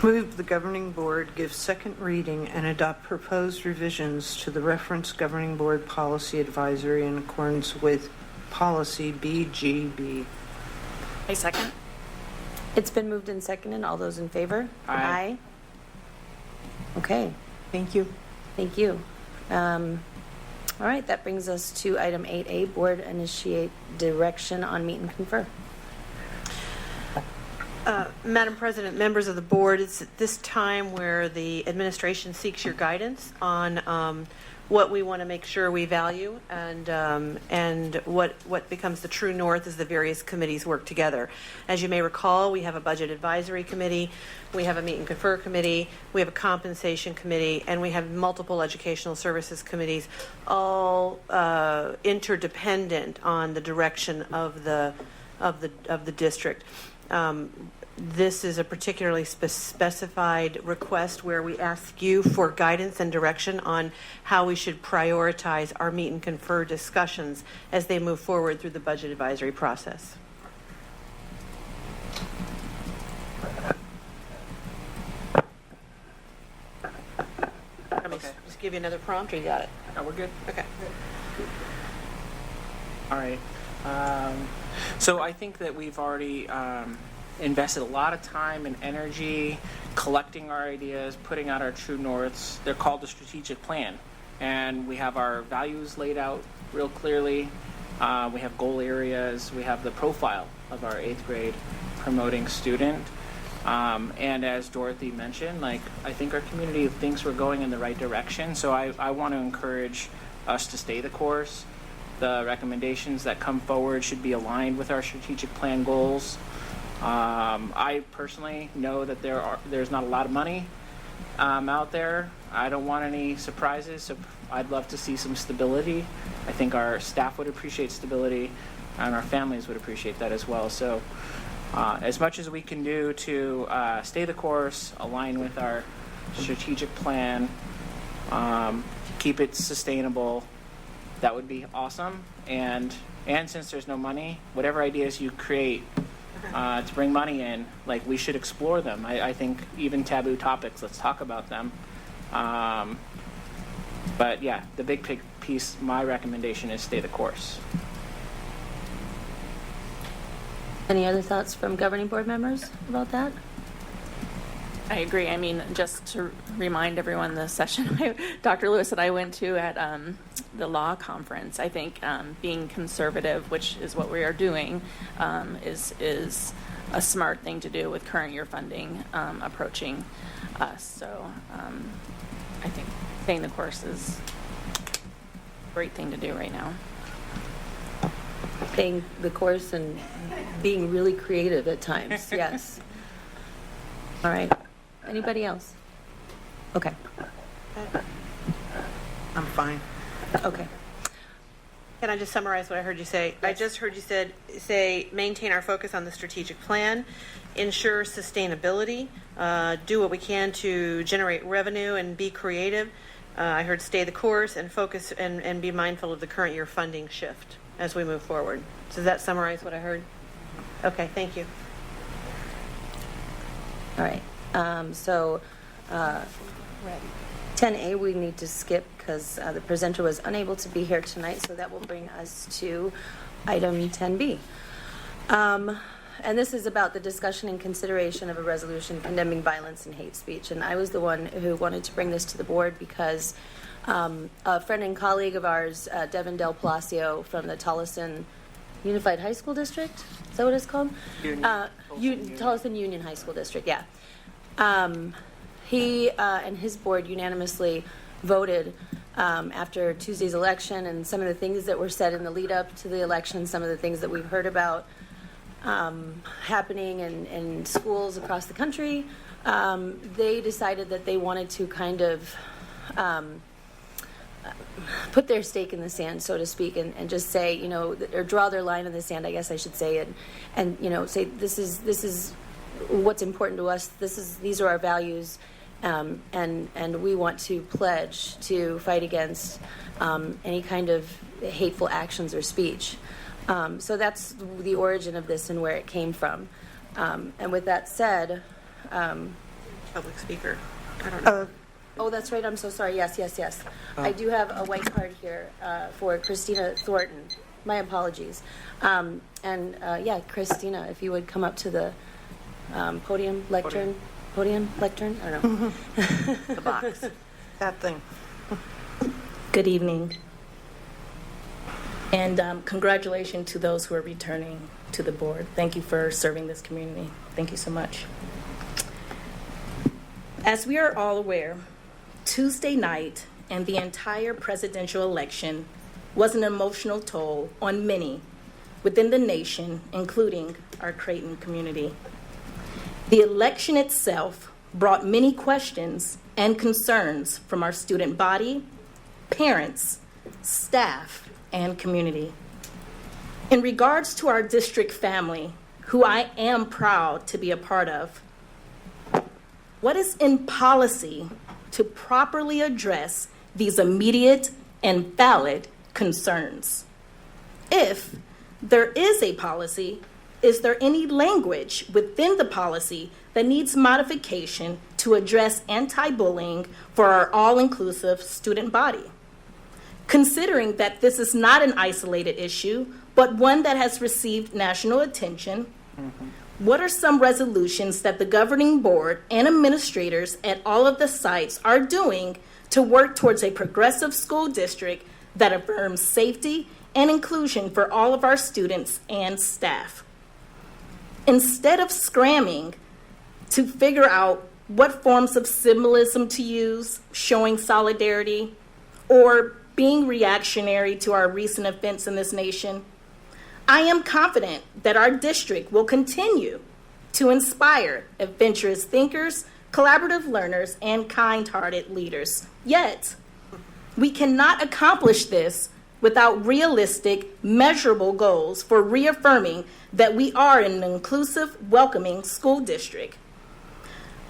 Move the governing board give second reading and adopt proposed revisions to the reference governing board policy advisory in accordance with policy BGB. A second. It's been moved and seconded. All those in favor? Aye. Okay. Thank you. Thank you. All right, that brings us to item 8A, board initiate direction on meet and confer. Madam President, members of the board, it's at this time where the administration seeks your guidance on what we want to make sure we value and what becomes the true north as the various committees work together. As you may recall, we have a budget advisory committee, we have a meet and confer committee, we have a compensation committee, and we have multiple educational services committees, all interdependent on the direction of the district. This is a particularly specified request where we ask you for guidance and direction on how we should prioritize our meet and confer discussions as they move forward through the budget advisory process. Let me just give you another prompt, or you got it? No, we're good. Okay. All right. So I think that we've already invested a lot of time and energy collecting our ideas, putting out our true norths. They're called the strategic plan. And we have our values laid out real clearly. We have goal areas. We have the profile of our 8th grade promoting student. And as Dorothy mentioned, like, I think our community thinks we're going in the right direction. So I want to encourage us to stay the course. The recommendations that come forward should be aligned with our strategic plan goals. I personally know that there's not a lot of money out there. I don't want any surprises, so I'd love to see some stability. I think our staff would appreciate stability, and our families would appreciate that as well. So as much as we can do to stay the course, align with our strategic plan, keep it sustainable, that would be awesome. And since there's no money, whatever ideas you create to bring money in, like, we should explore them. I think even taboo topics, let's talk about them. But yeah, the big piece, my recommendation is stay the course. Any other thoughts from governing board members about that? I agree. I mean, just to remind everyone, the session Dr. Lewis and I went to at the law conference, I think being conservative, which is what we are doing, is a smart thing to do with current year funding approaching us. So I think staying the course is a great thing to do right now. Staying the course and being really creative at times, yes. All right. Anybody else? Okay. I'm fine. Okay. Can I just summarize what I heard you say? Yes. I just heard you say maintain our focus on the strategic plan, ensure sustainability, do what we can to generate revenue and be creative. I heard stay the course and focus and be mindful of the current year funding shift as we move forward. So does that summarize what I heard? Okay, thank you. All right. So 10A we need to skip because the presenter was unable to be here tonight, so that will bring us to item 10B. And this is about the discussion and consideration of a resolution condemning violence and hate speech. And I was the one who wanted to bring this to the board because a friend and colleague of ours, Devin Del Palacio from the Tolleson Unified High School District, is that what it's called? Tolleson Union High School District, yeah. He and his board unanimously voted after Tuesday's election and some of the things that were said in the lead up to the election, some of the things that we've heard about happening in schools across the country. They decided that they wanted to kind of put their stake in the sand, so to speak, and just say, you know, or draw their line in the sand, I guess I should say, and you know, say this is what's important to us. These are our values, and we want to pledge to fight against any kind of hateful actions or speech. So that's the origin of this and where it came from. And with that said, public speaker. I don't know. Oh, that's right. I'm so sorry. Yes. I do have a white card here for Christina Thornton. My apologies. Yeah, Christina, if you would come up to the podium lectern. I don't know. The box. That thing. Good evening. And congratulations to those who are returning to the board. Thank you for serving this community. Thank you so much. As we are all aware, Tuesday night and the entire presidential election was an emotional toll on many within the nation, including our Creighton community. The election itself brought many questions and concerns from our student body, parents, staff, and community. In regards to our district family, who I am proud to be a part of, what is in policy to properly address these immediate and valid concerns? If there is a policy, is there any language within the policy that needs modification to address anti-bullying for our all-inclusive student body? Considering that this is not an isolated issue, but one that has received national attention, what are some resolutions that the governing board and administrators at all of the sites are doing to work towards a progressive school district that affirms safety and inclusion for all of our students and staff? Instead of scrambling to figure out what forms of symbolism to use, showing solidarity, or being reactionary to our recent events in this nation, I am confident that our district will continue to inspire adventurous thinkers, collaborative learners, and kind-hearted leaders. Yet, we cannot accomplish this without realistic, measurable goals for reaffirming that we are an inclusive, welcoming school district.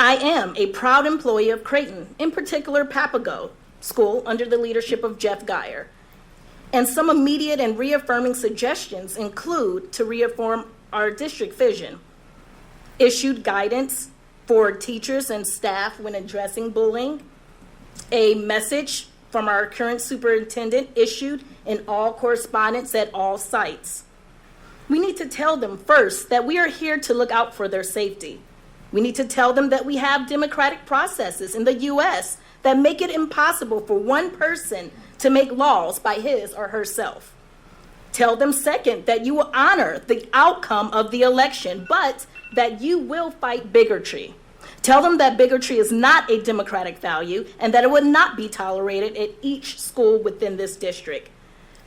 I am a proud employee of Creighton, in particular Papago School under the leadership of Jeff Geyer. And some immediate and reaffirming suggestions include to reaffirm our district vision, issued guidance for teachers and staff when addressing bullying, a message from our current superintendent issued in all correspondence at all sites. We need to tell them first that we are here to look out for their safety. We need to tell them that we have democratic processes in the U.S. that make it impossible for one person to make laws by his or herself. Tell them, second, that you will honor the outcome of the election, but that you will fight bigotry. Tell them that bigotry is not a democratic value and that it would not be tolerated at each school within this district.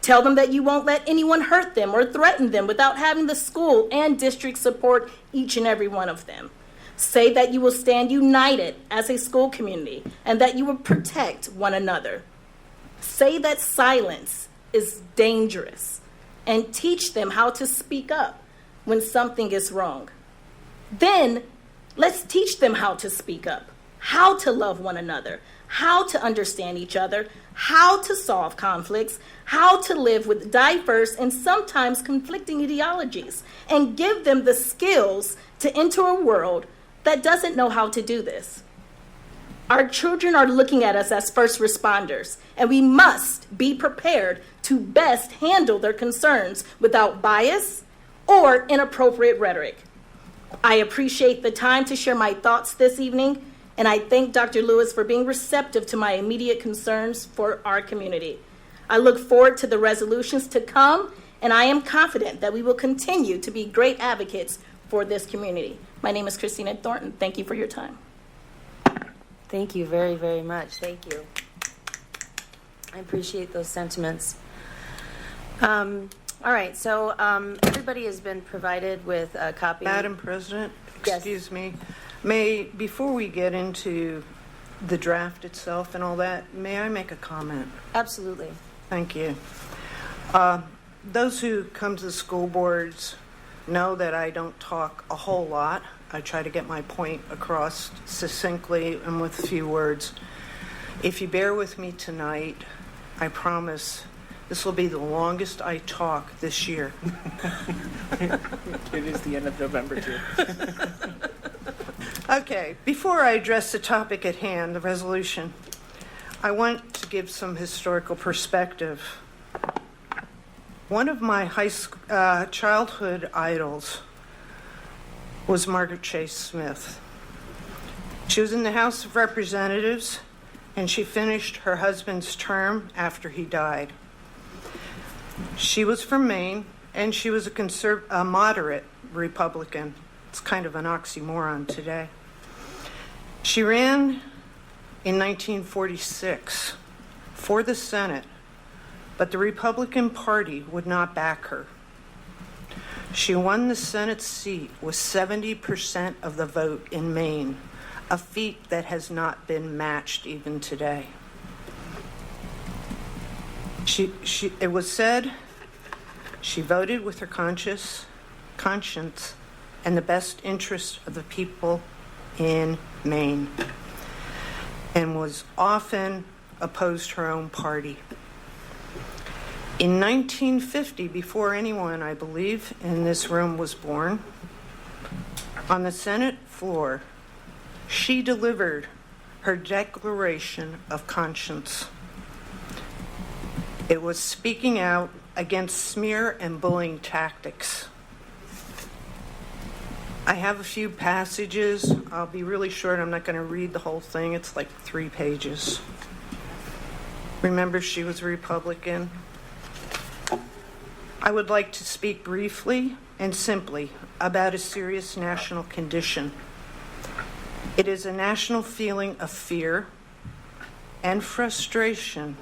Tell them that you won't let anyone hurt them or threaten them without having the school and district support each and every one of them. Say that you will stand united as a school community and that you will protect one another. Say that silence is dangerous and teach them how to speak up when something is wrong. Then let's teach them how to speak up, how to love one another, how to understand each other, how to solve conflicts, how to live with diverse and sometimes conflicting ideologies, and give them the skills to enter a world that doesn't know how to do this. Our children are looking at us as first responders, and we must be prepared to best handle their concerns without bias or inappropriate rhetoric. I appreciate the time to share my thoughts this evening, and I thank Dr. Lewis for being receptive to my immediate concerns for our community. I look forward to the resolutions to come, and I am confident that we will continue to be great advocates for this community. My name is Christina Thornton. Thank you for your time. Thank you very, very much. Thank you. I appreciate those sentiments. All right, so everybody has been provided with a copy. Madam President, Yes. excuse me. Before we get into the draft itself and all that, may I make a comment? Absolutely. Thank you. Those who come to the school boards know that I don't talk a whole lot. I try to get my point across succinctly and with few words. If you bear with me tonight, I promise this will be the longest I talk this year. It is the end of November, too. Okay, before I address the topic at hand, the resolution, I want to give some historical perspective. One of my childhood idols was Margaret Chase Smith. She was in the House of Representatives, and she finished her husband's term after he died. She was from Maine, and she was a moderate Republican. It's kind of an oxymoron today. She ran in 1946 for the Senate, but the Republican Party would not back her. She won the Senate seat with 70% of the vote in Maine, a feat that has not been matched even today. It was said she voted with her conscience and the best interest of the people in Maine, and was often opposed her own party. In 1950, before anyone, I believe, in this room was born, on the Senate floor, she delivered her Declaration of Conscience. It was speaking out against smear and bullying tactics. I have a few passages. I'll be really short. I'm not going to read the whole thing. It's like 3 pages. Remember, she was a Republican. I would like to speak briefly and simply about a serious national condition. It is a national feeling of fear and frustration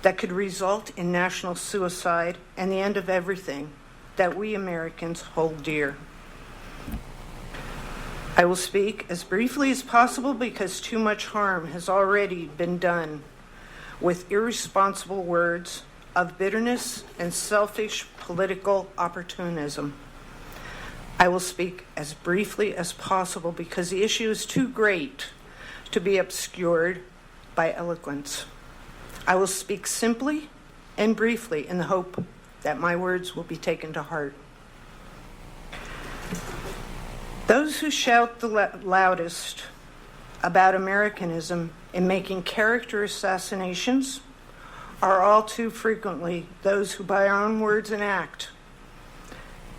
that could result in national suicide and the end of everything that we Americans hold dear. I will speak as briefly as possible because too much harm has already been done with irresponsible words of bitterness and selfish political opportunism. I will speak as briefly as possible because the issue is too great to be obscured by eloquence. I will speak simply and briefly in the hope that my words will be taken to heart. Those who shout the loudest about Americanism in making character assassinations are all too frequently those who, by our own words and act,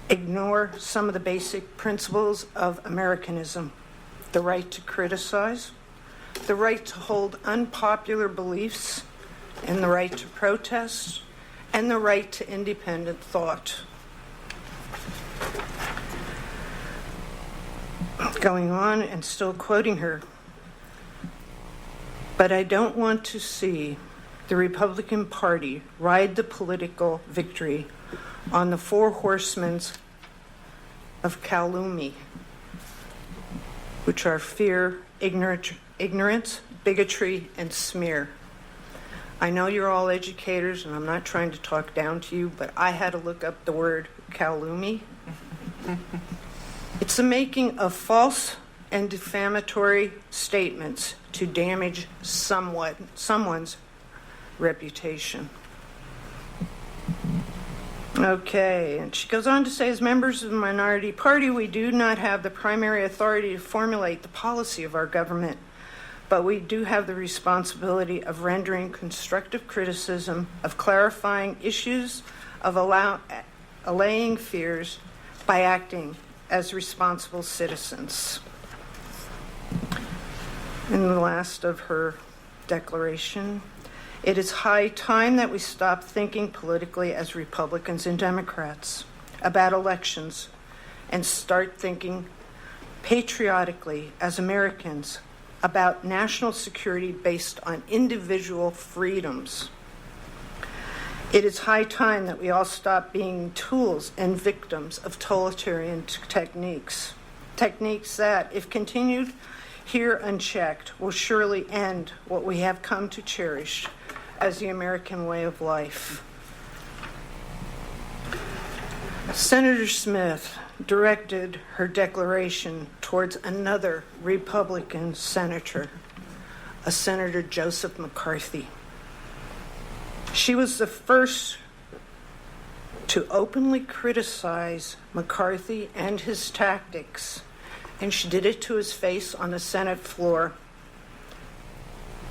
ignore some of the basic principles of Americanism: the right to criticize, the right to hold unpopular beliefs, and the right to protest, and the right to independent thought. Going on and still quoting her, but I don't want to see the Republican Party ride the political victory on the 4 horsemen of calumny, which are fear, ignorance, bigotry, and smear. I know you're all educators, and I'm not trying to talk down to you, but I had to look up the word calumny. It's the making of false and defamatory statements to damage someone's reputation. Okay, and she goes on to say, as members of the minority party, we do not have the primary authority to formulate the policy of our government, but we do have the responsibility of rendering constructive criticism, of clarifying issues, of allaying fears by acting as responsible citizens. In the last of her declaration, it is high time that we stop thinking politically as Republicans and Democrats about elections and start thinking patriotically as Americans about national security based on individual freedoms. It is high time that we all stop being tools and victims of totalitarian techniques that, if continued here unchecked, will surely end what we have come to cherish as the American way of life. Senator Smith directed her declaration towards another Republican senator, a Senator Joseph McCarthy. She was the first to openly criticize McCarthy and his tactics, and she did it to his face on the Senate floor.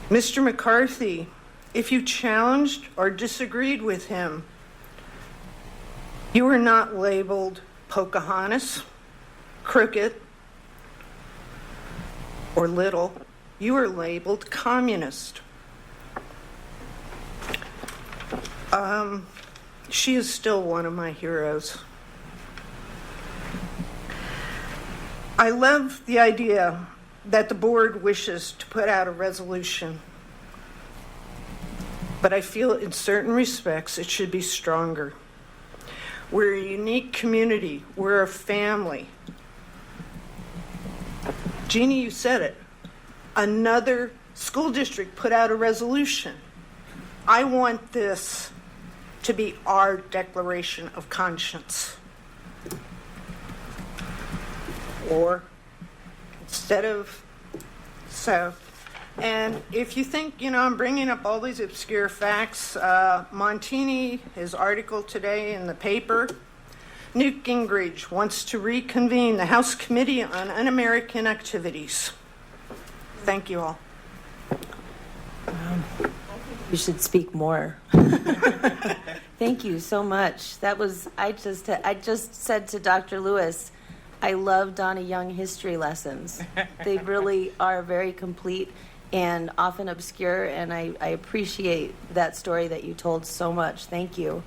Mr. McCarthy, if you challenged or disagreed with him, you were not labeled Pocahontas, crooked, or little. You were labeled communist. She is still one of my heroes. I love the idea that the board wishes to put out a resolution, but I feel in certain respects it should be stronger. We're a unique community. We're a family. Jeannie, you said it. Another school district put out a resolution. I want this to be our declaration of conscience. Or instead of so. And if you think, I'm bringing up all these obscure facts, Montini, his article today in the paper, Newt Gingrich wants to reconvene the House Committee on Un-American Activities. Thank you all. You should speak more. Thank you so much. That was, I just said to Dr. Lewis, I love Donna Young history lessons. They really are very complete and often obscure, and I appreciate that story that you told so much. Thank you.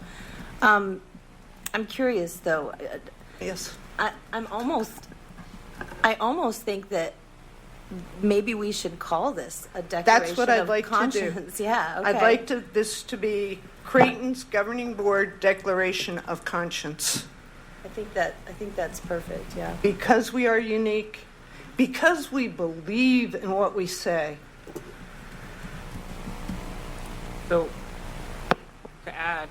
I'm curious, though. Yes. I almost think that maybe we should call this a declaration That's what I'd of like conscience. to do. Yeah, okay. I'd like this to be Creighton's Governing Board Declaration of Conscience. I think that's perfect. Yeah. Because we are unique, because we believe in what we say. So, to add,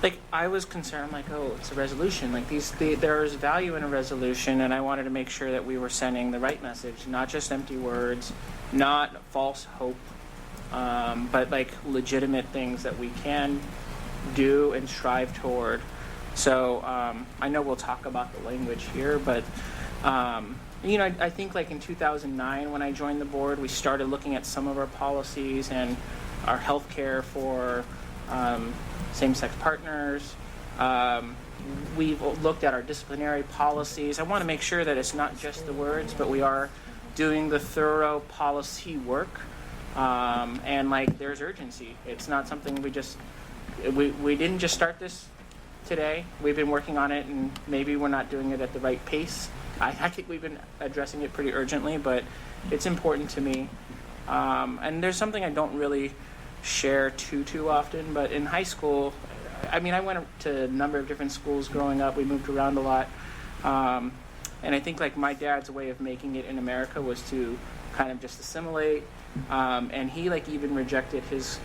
like I was concerned, like, oh, it's a resolution. Like there's value in a resolution, and I wanted to make sure that we were sending the right message, not just empty words, not false hope, but like legitimate things that we can do and strive toward. So I know we'll talk about the language here, but you know, I think like in 2009 when I joined the board, we started looking at some of our policies and our health care for same-sex partners. We've looked at our disciplinary policies. I want to make sure that it's not just the words, but we are doing the thorough policy work. And like there's urgency. It's not something we didn't just start this today. We've been working on it, and maybe we're not doing it at the right pace. I think we've been addressing it pretty urgently, but it's important to me. And there's something I don't really share too often, but in high school, I mean, I went to a number of different schools growing up. We moved around a lot. And I think like my dad's way of making it in America was to kind of just assimilate. And he like even rejected his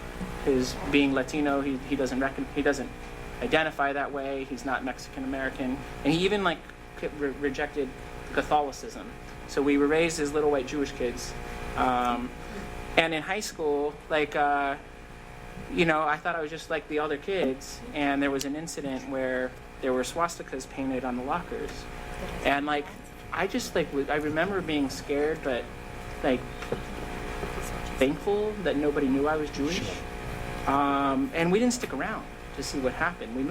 being Latino. He doesn't identify that way. He's not Mexican American. And he even like rejected Catholicism. So we were raised as little white Jewish kids. And in high school, like, you know, I thought I was just like the other kids. And there was an incident where there were swastikas painted on the lockers. And like, I just like, I remember being scared, but like thankful that nobody knew I was Jewish. And we didn't stick around to see what happened. We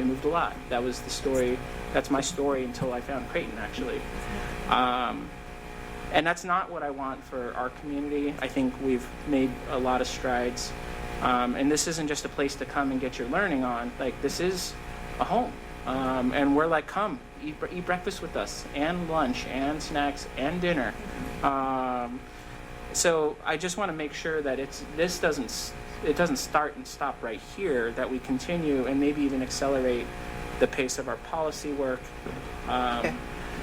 moved a lot. That was the story. That's my story until I found Creighton, actually. And that's not what I want for our community. I think we've made a lot of strides. And this isn't just a place to come and get your learning on. Like, this is a home. And we're like, come, eat breakfast with us, and lunch, and snacks, and dinner. So I just want to make sure that it doesn't start and stop right here, that we continue and maybe even accelerate the pace of our policy work.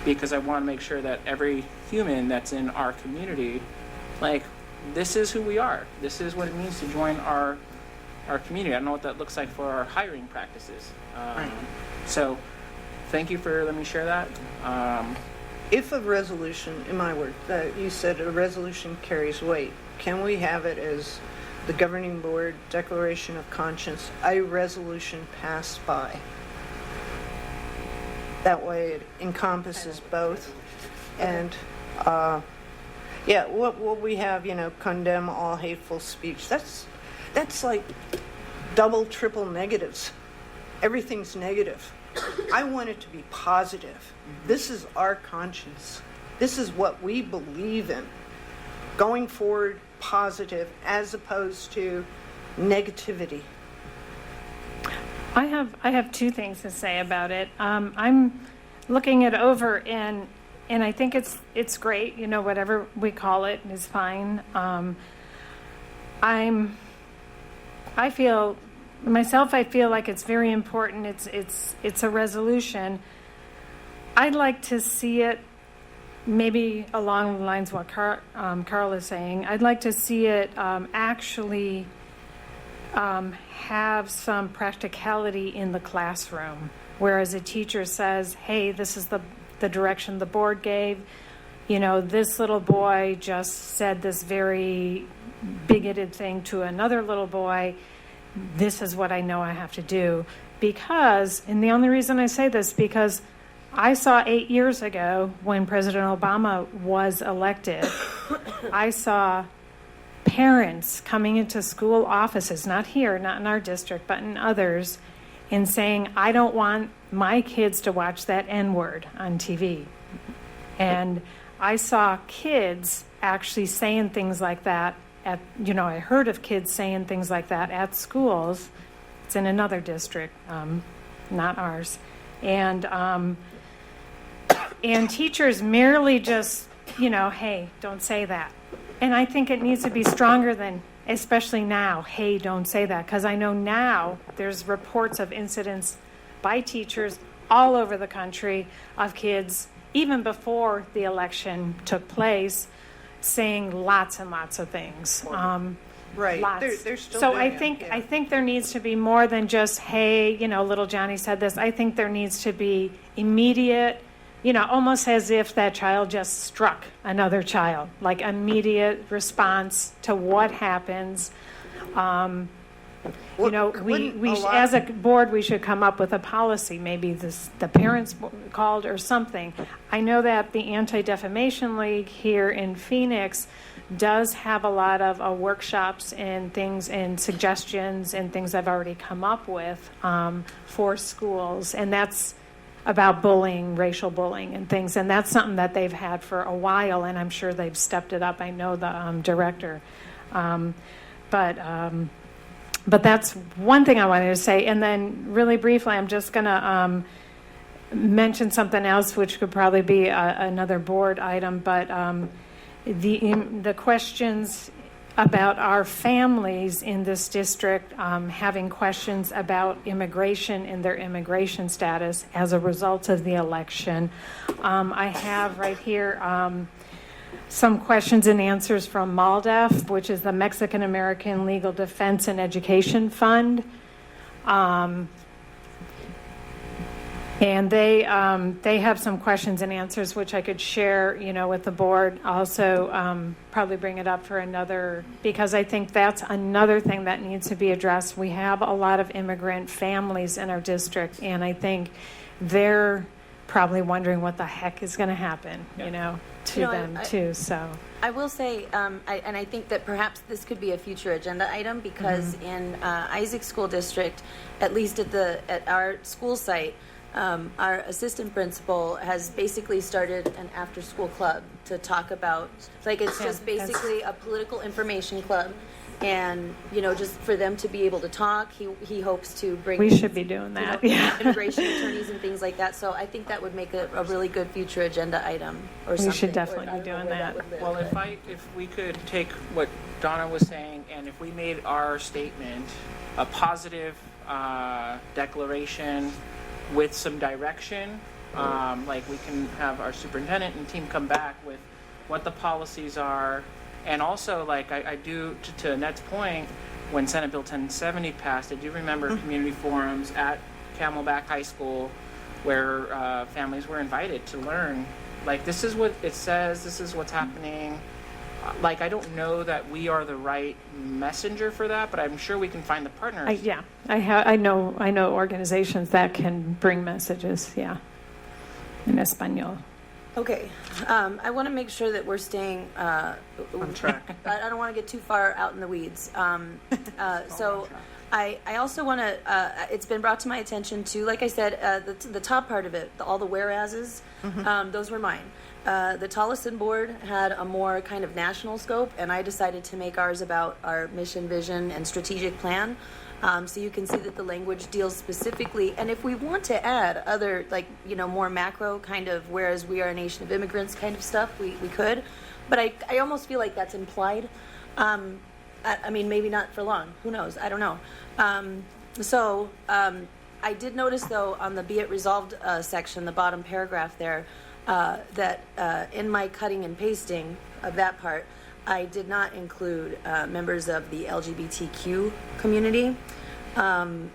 Because I want to make sure that every human that's in our community, like, this is who we are. This is what it means to join our community. I don't know what that looks like for our hiring practices. So thank you for letting me share that. If a resolution, in my word, you said a resolution carries weight, can we have it as the Governing Board Declaration of Conscience, a resolution passed by? That way it encompasses both. And what we have, you know, condemn all hateful speech. That's like double, triple negatives. Everything's negative. I want it to be positive. This is our conscience. This is what we believe in. Going forward, positive, as opposed to negativity. I have two things to say about it. I'm looking it over, and I think it's great. You know, whatever we call it is fine. I feel like it's very important. It's a resolution. I'd like to see it maybe along the lines of what Carl is saying. I'd like to see it actually have some practicality in the classroom, whereas a teacher says, hey, this is the direction the board gave. You know, this little boy just said this very bigoted thing to another little boy. This is what I know I have to do. Because, and the only reason I say this, because I saw 8 years ago when President Obama was elected, I saw parents coming into school offices, not here, not in our district, but in others, in saying, I don't want my kids to watch that N-word on TV. And I saw kids actually saying things like that I heard of kids saying things like that at schools. It's in another district, not ours. And teachers merely just, hey, don't say that. And I think it needs to be stronger than, especially now, hey, don't say that. Because I know now there's reports of incidents by teachers all over the country of kids, even before the election took place, saying lots and lots of things. Right. Lots. They're still so doing I it, think yeah. I think there needs to be more than just, hey, little Johnny said this. I think there needs to be immediate, almost as if that child just struck another child, like immediate response to what happens. As a board, we should come up with a policy. Maybe the parents called or something. I know that the Anti-Defamation League here in Phoenix does have a lot of workshops and things and suggestions and things I've already come up with for schools, and that's about bullying, racial bullying and things, and that's something that they've had for a while, and I'm sure they've stepped it up. I know the director. But that's one thing I wanted to say. And then really briefly, I'm just going to mention something else, which could probably be another board item. But the questions about our families in this district having questions about immigration and their immigration status as a result of the election. I have right here some questions and answers from MALDEF, which is the Mexican American Legal Defense and Education Fund. And they have some questions and answers which I could share, with the board. Also, probably bring it up for another, because I think that's another thing that needs to be addressed. We have a lot of immigrant families in our district, and I think they're probably wondering what the heck is going to happen, to them too. So I will say, and I think that perhaps this could be a future agenda item, because in Isaac School District, at least at our school site, our assistant principal has basically started an after-school club to talk about, it's just basically a political information club. And, just for them to be able to talk, he hopes to bring... We should be doing that, immigration attorneys and things like that. So I think that would make a really good future agenda item or something. We should definitely be doing that. Well, if we could take what Donna was saying, and if we made our statement a positive declaration with some direction, like we can have our superintendent and team come back with what the policies are. And also, I do, to Annette's point, when Senate Bill 1070 passed, I do remember community forums at Camelback High School where families were invited to learn, this is what it says, this is what's happening. I don't know that we are the right messenger for that, but I'm sure we can find the partners. I know organizations that can bring messages, in Espanol. Okay, I want to make sure that we're staying on track. I don't want to get too far out in the weeds. So I also want to, it's been brought to my attention too, like I said, the top part of it, all the whereases, those were mine. The Tolleson board had a more kind of national scope, and I decided to make ours about our mission, vision, and strategic plan. So you can see that the language deals specifically, and if we want to add other, more macro kind of, whereas we are a nation of immigrants kind of stuff, we could. But I almost feel like that's implied. I mean, maybe not for long. Who knows? I don't know. I did notice, though, on the Be It Resolved section, the bottom paragraph there, that in my cutting and pasting of that part, I did not include members of the LGBTQ community, and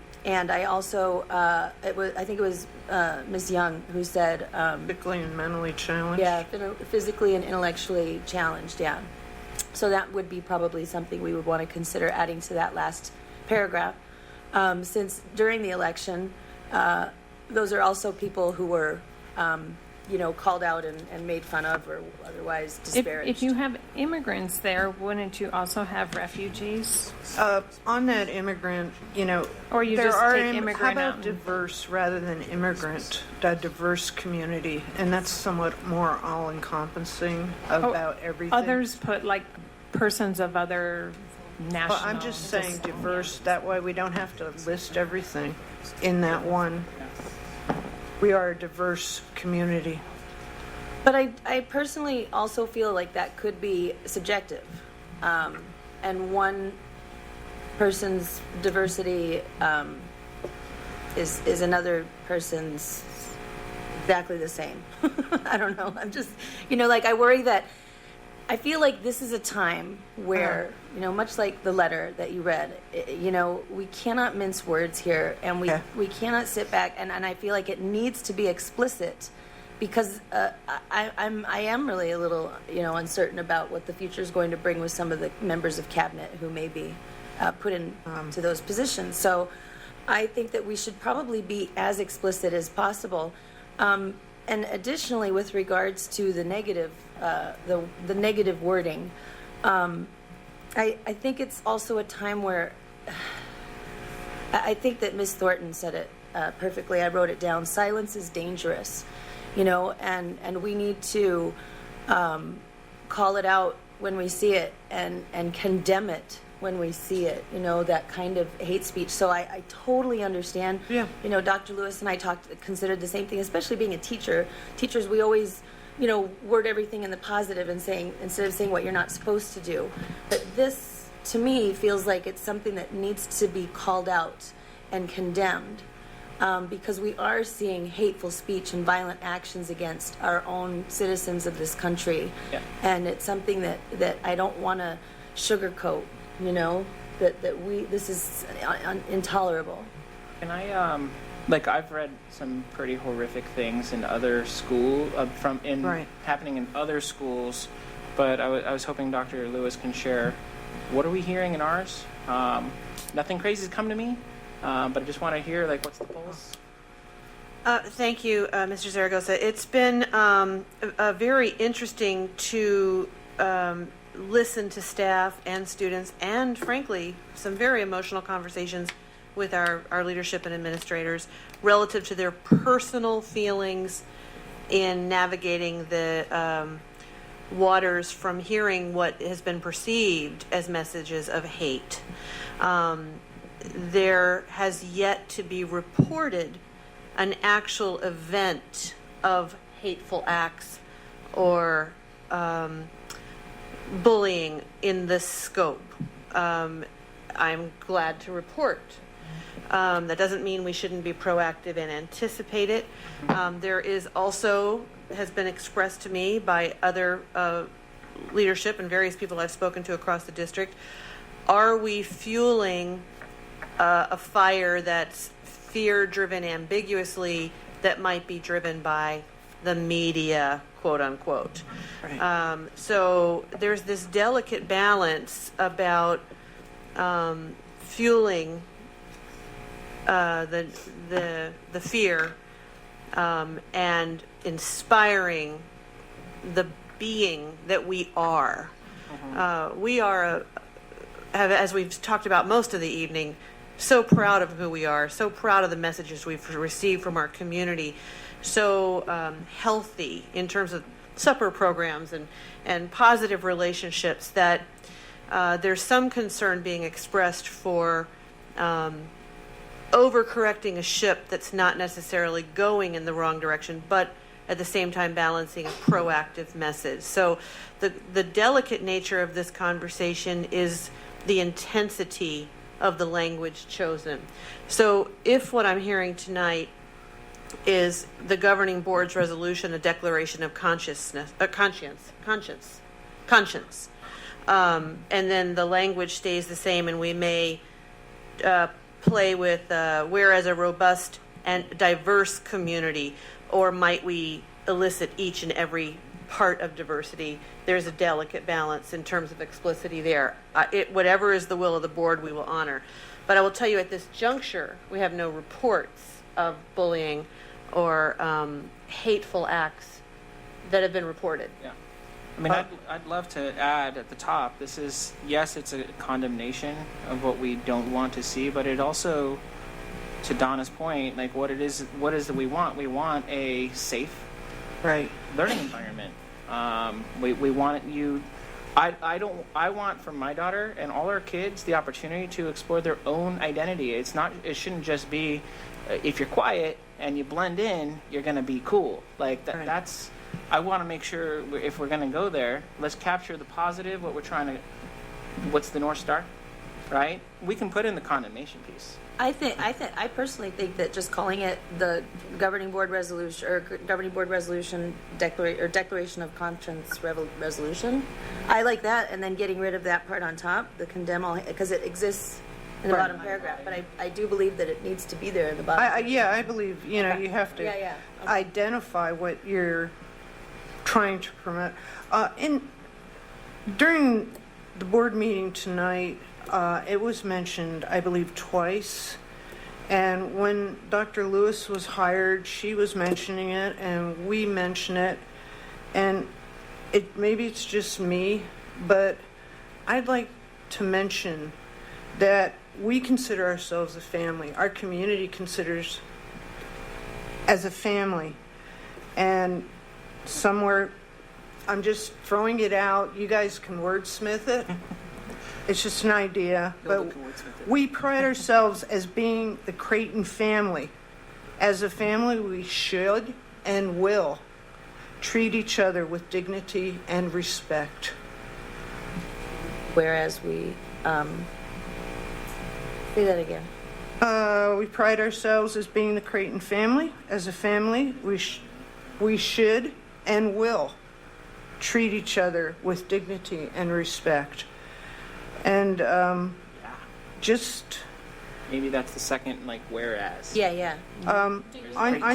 I also I think it was Ms. Young who said physically and mentally challenged. Yeah, physically and intellectually challenged. Yeah, so that would be probably something we would want to consider adding to that last paragraph, since during the election, those are also people who were called out and made fun of or otherwise disparaged. If you have immigrants there, wouldn't you also have refugees? On that immigrant, Or you there just are take immigrant how about out and- diverse rather than immigrant, a diverse community, and that's somewhat more all-encompassing about everything. Others put like persons of other national. Well, I'm just saying diverse, that way we don't have to list everything in that one. We are a diverse community. But I personally also feel like that could be subjective. And one person's diversity is another person's exactly the same. I don't know. I'm just, I worry that I feel like this is a time where, much like the letter that you read, we cannot mince words here, and we cannot sit back, and I feel like it needs to be explicit, because I am really a little, uncertain about what the future is going to bring with some of the members of cabinet who may be put into those positions. So I think that we should probably be as explicit as possible. And additionally, with regards to the negative, the negative wording, I think it's also a time where I think that Ms. Thornton said it perfectly. I wrote it down. Silence is dangerous, and we need to call it out when we see it and condemn it when we see it, that kind of hate speech. So I totally understand. Yeah. Dr. Lewis and I considered the same thing, especially being a teacher. Teachers, we always, word everything in the positive and instead of saying what you're not supposed to do. But this, to me, feels like it's something that needs to be called out and condemned. Because we are seeing hateful speech and violent actions against our own citizens of this country. Yeah. And it's something that I don't want to sugarcoat. This is intolerable. And I've read some pretty horrific things in other happening in other schools, but I was hoping Dr. Lewis can share, what are we hearing in ours? Nothing crazy has come to me, but I just want to hear, what's the pulse? Thank you, Mr. Zaragoza. It's been very interesting to listen to staff and students, and frankly, some very emotional conversations with our leadership and administrators relative to their personal feelings in navigating the waters from hearing what has been perceived as messages of hate. There has yet to be reported an actual event of hateful acts or bullying in this scope. I'm glad to report. That doesn't mean we shouldn't be proactive and anticipate it. There is also, has been expressed to me by other leadership and various people I've spoken to across the district, are we fueling a fire that's fear-driven ambiguously that might be driven by the media, quote unquote. Right. So there's this delicate balance about fueling the fear and inspiring the being that we are. We are, as we've talked about most of the evening, so proud of who we are, so proud of the messages we've received from our community, so healthy in terms of supper programs and positive relationships that there's some concern being expressed for overcorrecting a ship that's not necessarily going in the wrong direction, but at the same time balancing a proactive message. So the delicate nature of this conversation is the intensity of the language chosen. So if what I'm hearing tonight is the governing board's resolution, a declaration of conscience, and then the language stays the same, and we may play with whereas a robust and diverse community, or might we elicit each and every part of diversity? There's a delicate balance in terms of explicitity there. Whatever is the will of the board, we will honor. But I will tell you, at this juncture, we have no reports of bullying or hateful acts that have been reported. Yeah. I mean, I'd love to add at the top, this is, yes, it's a condemnation of what we don't want to see, but it also, to Donna's point, like what is that we want? We want a safe learning environment. We want you, I want from my daughter and all our kids the opportunity to explore their own identity. It shouldn't just be, if you're quiet and you blend in, you're going to be cool. Like that's, I want to make sure if we're going to go there, let's capture the positive, what's the North Star, right? We can put in the condemnation piece. I personally think that just calling it the governing board resolution or governing board resolution declaration of conscience resolution, I like that, and then getting rid of that part on top, the condemn all, because it exists in the bottom paragraph. But I do believe that it needs to be there in the bottom. I believe you have to identify what you're trying to promote. During the board meeting tonight, it was mentioned, I believe, twice. And when Dr. Lewis was hired, she was mentioning it, and we mention it. And maybe it's just me, but I'd like to mention that we consider ourselves a family. Our community considers as a family. And somewhere, I'm just throwing it out. You guys can wordsmith it. It's just an idea. But we pride ourselves as being the Creighton family. As a family, we should and will treat each other with dignity and respect. Whereas we, say that again. We pride ourselves as being the Creighton family. As a family, we should and will treat each other with dignity and respect. And just maybe that's the second, like, whereas. Yeah. On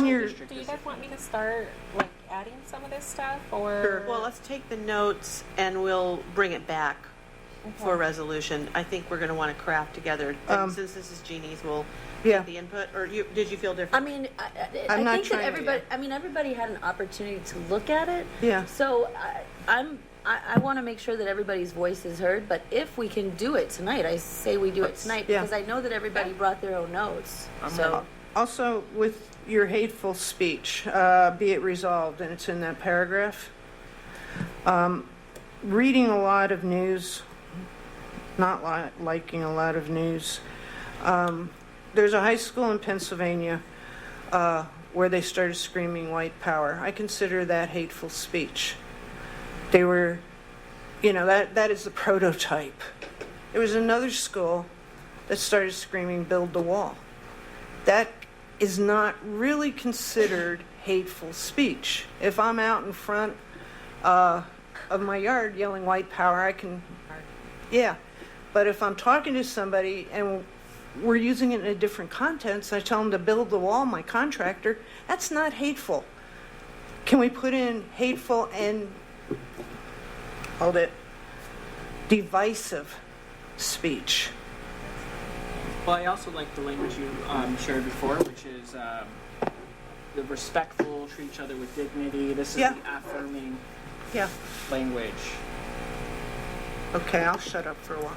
your. Do you guys want me to start like adding some of this stuff, or? Sure. Well, let's take the notes and we'll bring it back for resolution. I think we're going to want to craft together. And since this is Jeannie's, we'll get the input. Or did you feel different? I mean, I think that everybody had an opportunity to look at it. Yeah. So I want to make sure that everybody's voice is heard, but if we can do it tonight, I say we do it tonight, because I know that everybody brought their own notes. So Also, with your hateful speech, be it resolved, and it's in that paragraph. Reading a lot of news, not liking a lot of news. There's a high school in Pennsylvania where they started screaming white power. I consider that hateful speech. They were, that is the prototype. There was another school that started screaming build the wall. That is not really considered hateful speech. If I'm out in front of my yard yelling white power, I can, But if I'm talking to somebody and we're using it in a different context, I tell them to build the wall, my contractor, that's not hateful. Can we put in hateful and divisive speech? Well, I also like the language you shared before, which is the respectful, treat each other with dignity. This is the affirming language. Okay, I'll shut up for a while.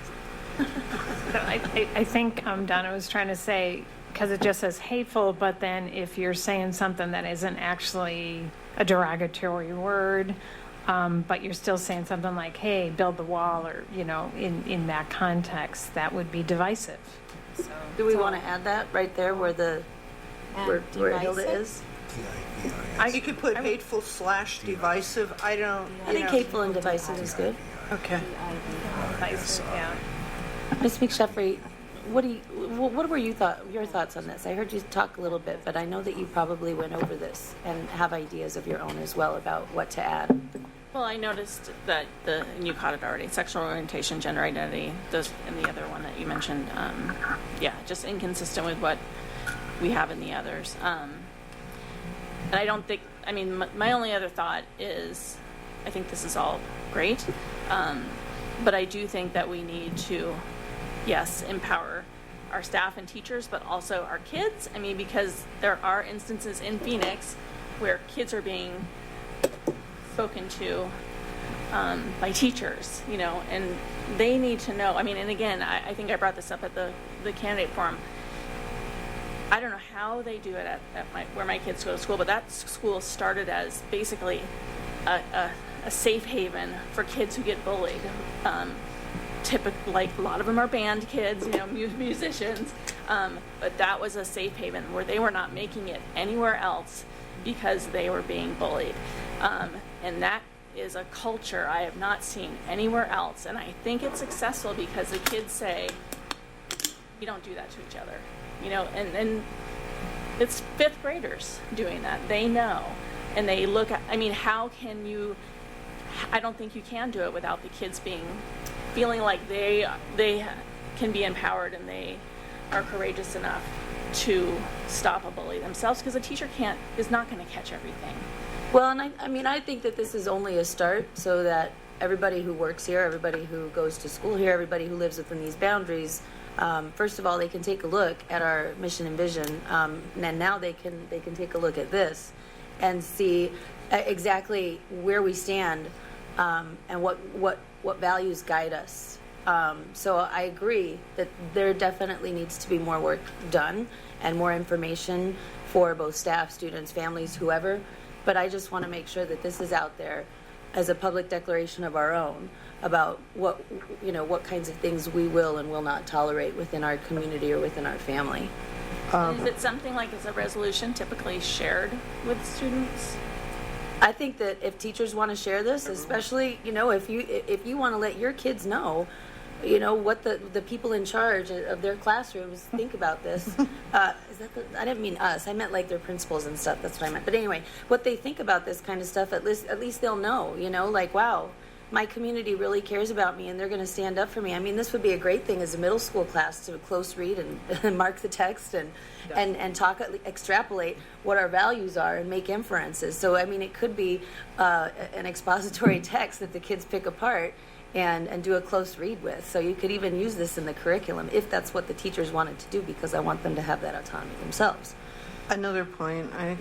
I think Donna was trying to say, because it just says hateful, but then if you're saying something that isn't actually a derogatory word, but you're still saying something like, hey, build the wall, or, in that context, that would be divisive. So, do we want to add that right there where where Hilda is? You could put hateful / divisive. I think hateful and divisive is good. Okay. Ms. McSheffrey, what were your thoughts on this? I heard you talk a little bit, but I know that you probably went over this and have ideas of your own as well about what to add. Well, I noticed that and you caught it already, sexual orientation, gender identity, and the other one that you mentioned, just inconsistent with what we have in the others. And I don't think, my only other thought is, I think this is all great, but I do think that we need to, empower our staff and teachers, but also our kids. Because there are instances in Phoenix where kids are being spoken to by teachers, you know, and they need to know. I mean, and again, I think I brought this up at the candidate forum. I don't know how they do it at where my kids go to school, but that school started as basically a safe haven for kids who get bullied. Typically, like a lot of them are band kids, you know, musicians, but that was a safe haven where they were not making it anywhere else because they were being bullied. And that is a culture I have not seen anywhere else. And I think it's successful because the kids say, we don't do that to each other. You know, and it's fifth graders doing that. They know. And they look at, I mean, how can you, I don't think you can do it without the kids feeling like they can be empowered and they are courageous enough to stop a bully themselves, because a teacher is not going to catch everything. Well, and I mean, I think that this is only a start, so that everybody who works here, everybody who goes to school here, everybody who lives within these boundaries, first of all, they can take a look at our mission and vision, and now they can take a look at this and see exactly where we stand, and what values guide us. So I agree that there definitely needs to be more work done and more information for both staff, students, families, whoever. But I just want to make sure that this is out there as a public declaration of our own about what kinds of things we will and will not tolerate within our community or within our family. Is it something like as a resolution typically shared with students? I think that if teachers want to share this, especially, you know, if you want to let your kids know, you know, what the people in charge of their classrooms think about this. I didn't mean us. I meant like their principals and stuff. That's what I meant. But anyway, what they think about this kind of stuff, at least they'll know, you know, like, wow, my community really cares about me and they're going to stand up for me. I mean, this would be a great thing as a middle school class to close read and mark the text and talk, extrapolate what our values are and make inferences. So, I mean, it could be an expository text that the kids pick apart and do a close read with. So you could even use this in the curriculum if that's what the teachers wanted to do, because I want them to have that autonomy themselves. Another point, I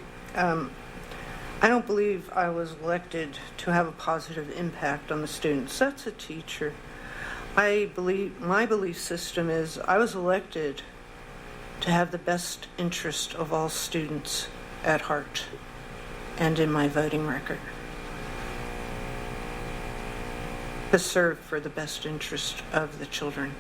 don't believe I was elected to have a positive impact on the students. That's a teacher. My belief system is I was elected to have the best interest of all students at heart and in my voting record. To serve for the best interest of the children.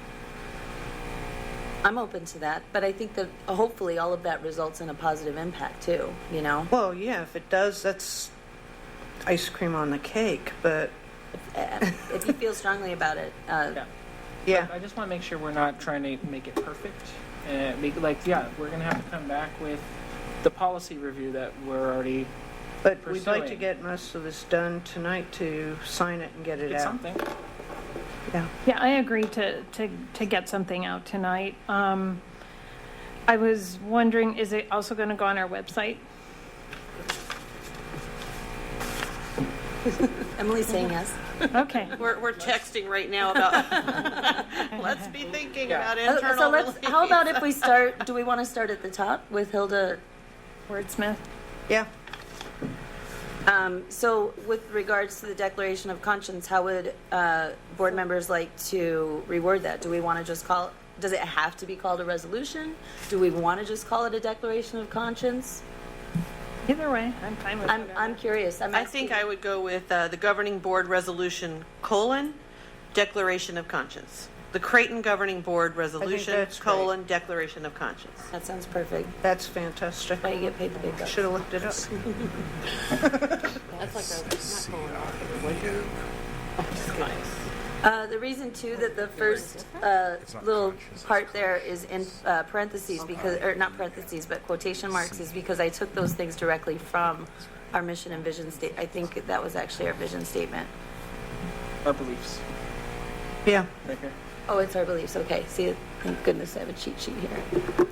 I'm open to that, but I think that hopefully all of that results in a positive impact too, you know? Well, yeah, if it does, that's ice cream on the cake, but... if you feel strongly about it. Yeah. I just want to make sure we're not trying to make it perfect. We're going to have to come back with the policy review that we're already But pursuing. we'd like to get most of this done tonight to sign it and get it Get out. something. Yeah, I agree to get something out tonight. I was wondering, is it also going to go on our website? Emily's saying yes. Okay. We're texting right now about, let's be thinking about internal So release. how about if we start, do we want to start at the top with Hilda Wordsmith? Yeah. So with regards to the declaration of conscience, how would board members like to reword that? Do we want to just does it have to be called a resolution? Do we want to just call it a declaration of conscience? Either way, I'm fine with it. I'm curious. I think I would go with the governing board resolution, declaration of conscience. The Creighton Governing Board resolution, that's great. declaration of conscience. That sounds perfect. That's fantastic. Why you get paid the big bucks. Should have looked it up. That's like The reason too that the first little part there is in parentheses, because, or not parentheses, but quotation marks, is because I took those things directly from our mission and vision statement. I think that was actually our vision statement. Our beliefs. Yeah. Right here. Oh, it's our beliefs. Okay. See, thank goodness I have a cheat sheet here.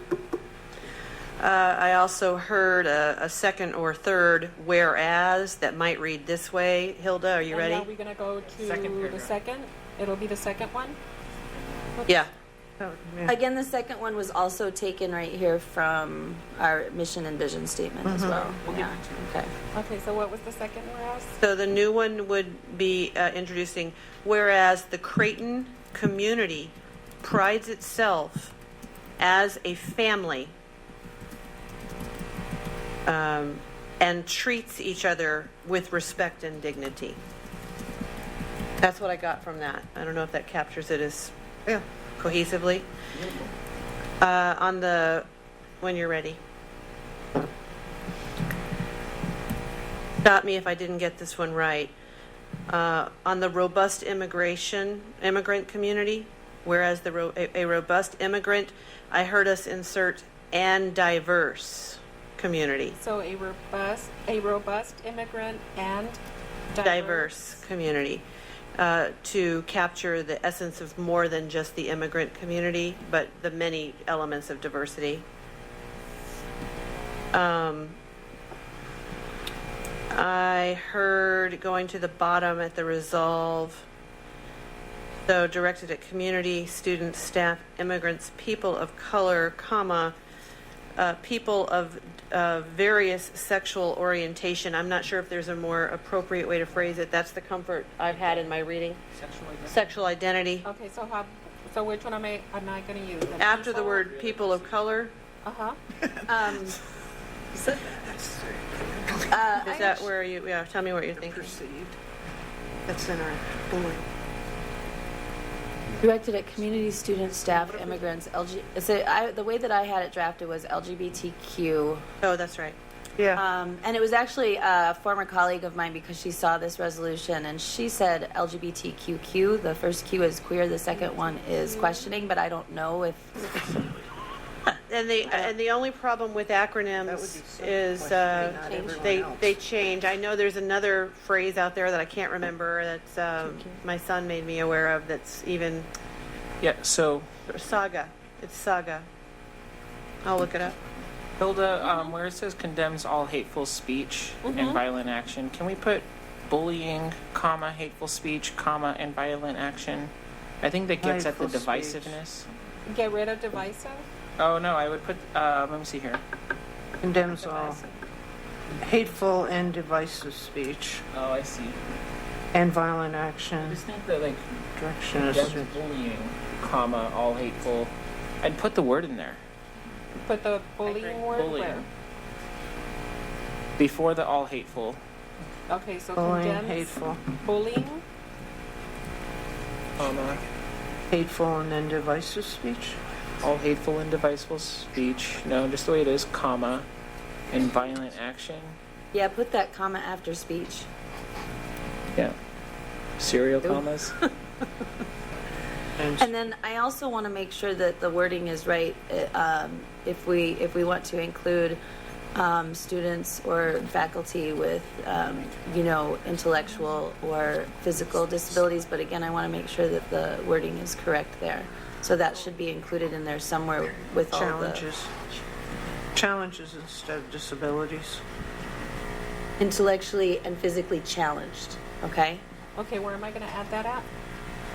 I also heard a second or third whereas that might read this way. Hilda, are you ready? Are we going to go to Second the paragraph. second? It'll be the second one? Yeah. Oh, yeah. Again, the second one was also taken right here from our mission and vision statement as well. Yeah, okay. Okay, so what was the second whereas? So the new one would be introducing, whereas the Creighton community prides itself as a family and treats each other with respect and dignity. That's what I got from that. I don't know if that captures it as cohesively. On the, when you're ready. Stop me if I didn't get this one right. On the robust immigrant community, whereas a robust immigrant, I heard us insert and diverse community. So a robust immigrant and Diverse community. To capture the essence of more than just the immigrant community, but the many elements of diversity. I heard going to the bottom at the resolve, so directed at community, students, staff, immigrants, people of color, comma, people of various sexual orientation. I'm not sure if there's a more appropriate way to phrase it. That's the comfort I've had in my reading. Sexual identity. Okay, so which one am I going to use? After the word people of color. Is that where you, tell me what you're thinking. Perceived. That's in our bullying. Directed at community, students, staff, immigrants, the way that I had it drafted was LGBTQ. Oh, that's right. Yeah. And it was actually a former colleague of mine because she saw this resolution and she said LGBTQQ. The first Q is queer, the second one is questioning, but I don't know if. And the only problem with acronyms is they change. I know there's another phrase out there that I can't remember that's my son made me aware of. That's even saga. It's saga. I'll look it up. Hilda, where it says condemns all hateful speech and violent action, can we put bullying, comma, hateful speech, comma, and violent action? I think that gets at the divisiveness. Get rid of divisive? Oh, no, I would put, let me see here. Condemns all hateful and divisive speech Oh, I see. and violent I action. just think that, like, Direction of condemns bullying, comma, all hateful. I'd put the word in there. Put the bullying word Bullying. where? Before the all hateful. Okay, so Bullying, condemns hateful. bullying. Comma. Hateful and then divisive speech. All hateful and divisive speech. No, just the way it is, comma, and violent action. Yeah, put that comma after speech. Yeah. Serial commas. And then I also want to make sure that the wording is right. If we want to include students or faculty with intellectual or physical disabilities, but again, I want to make sure that the wording is correct there. So that should be included in there somewhere with all Challenges instead of disabilities. intellectually and physically challenged. Okay. Okay, where am I going to add that at?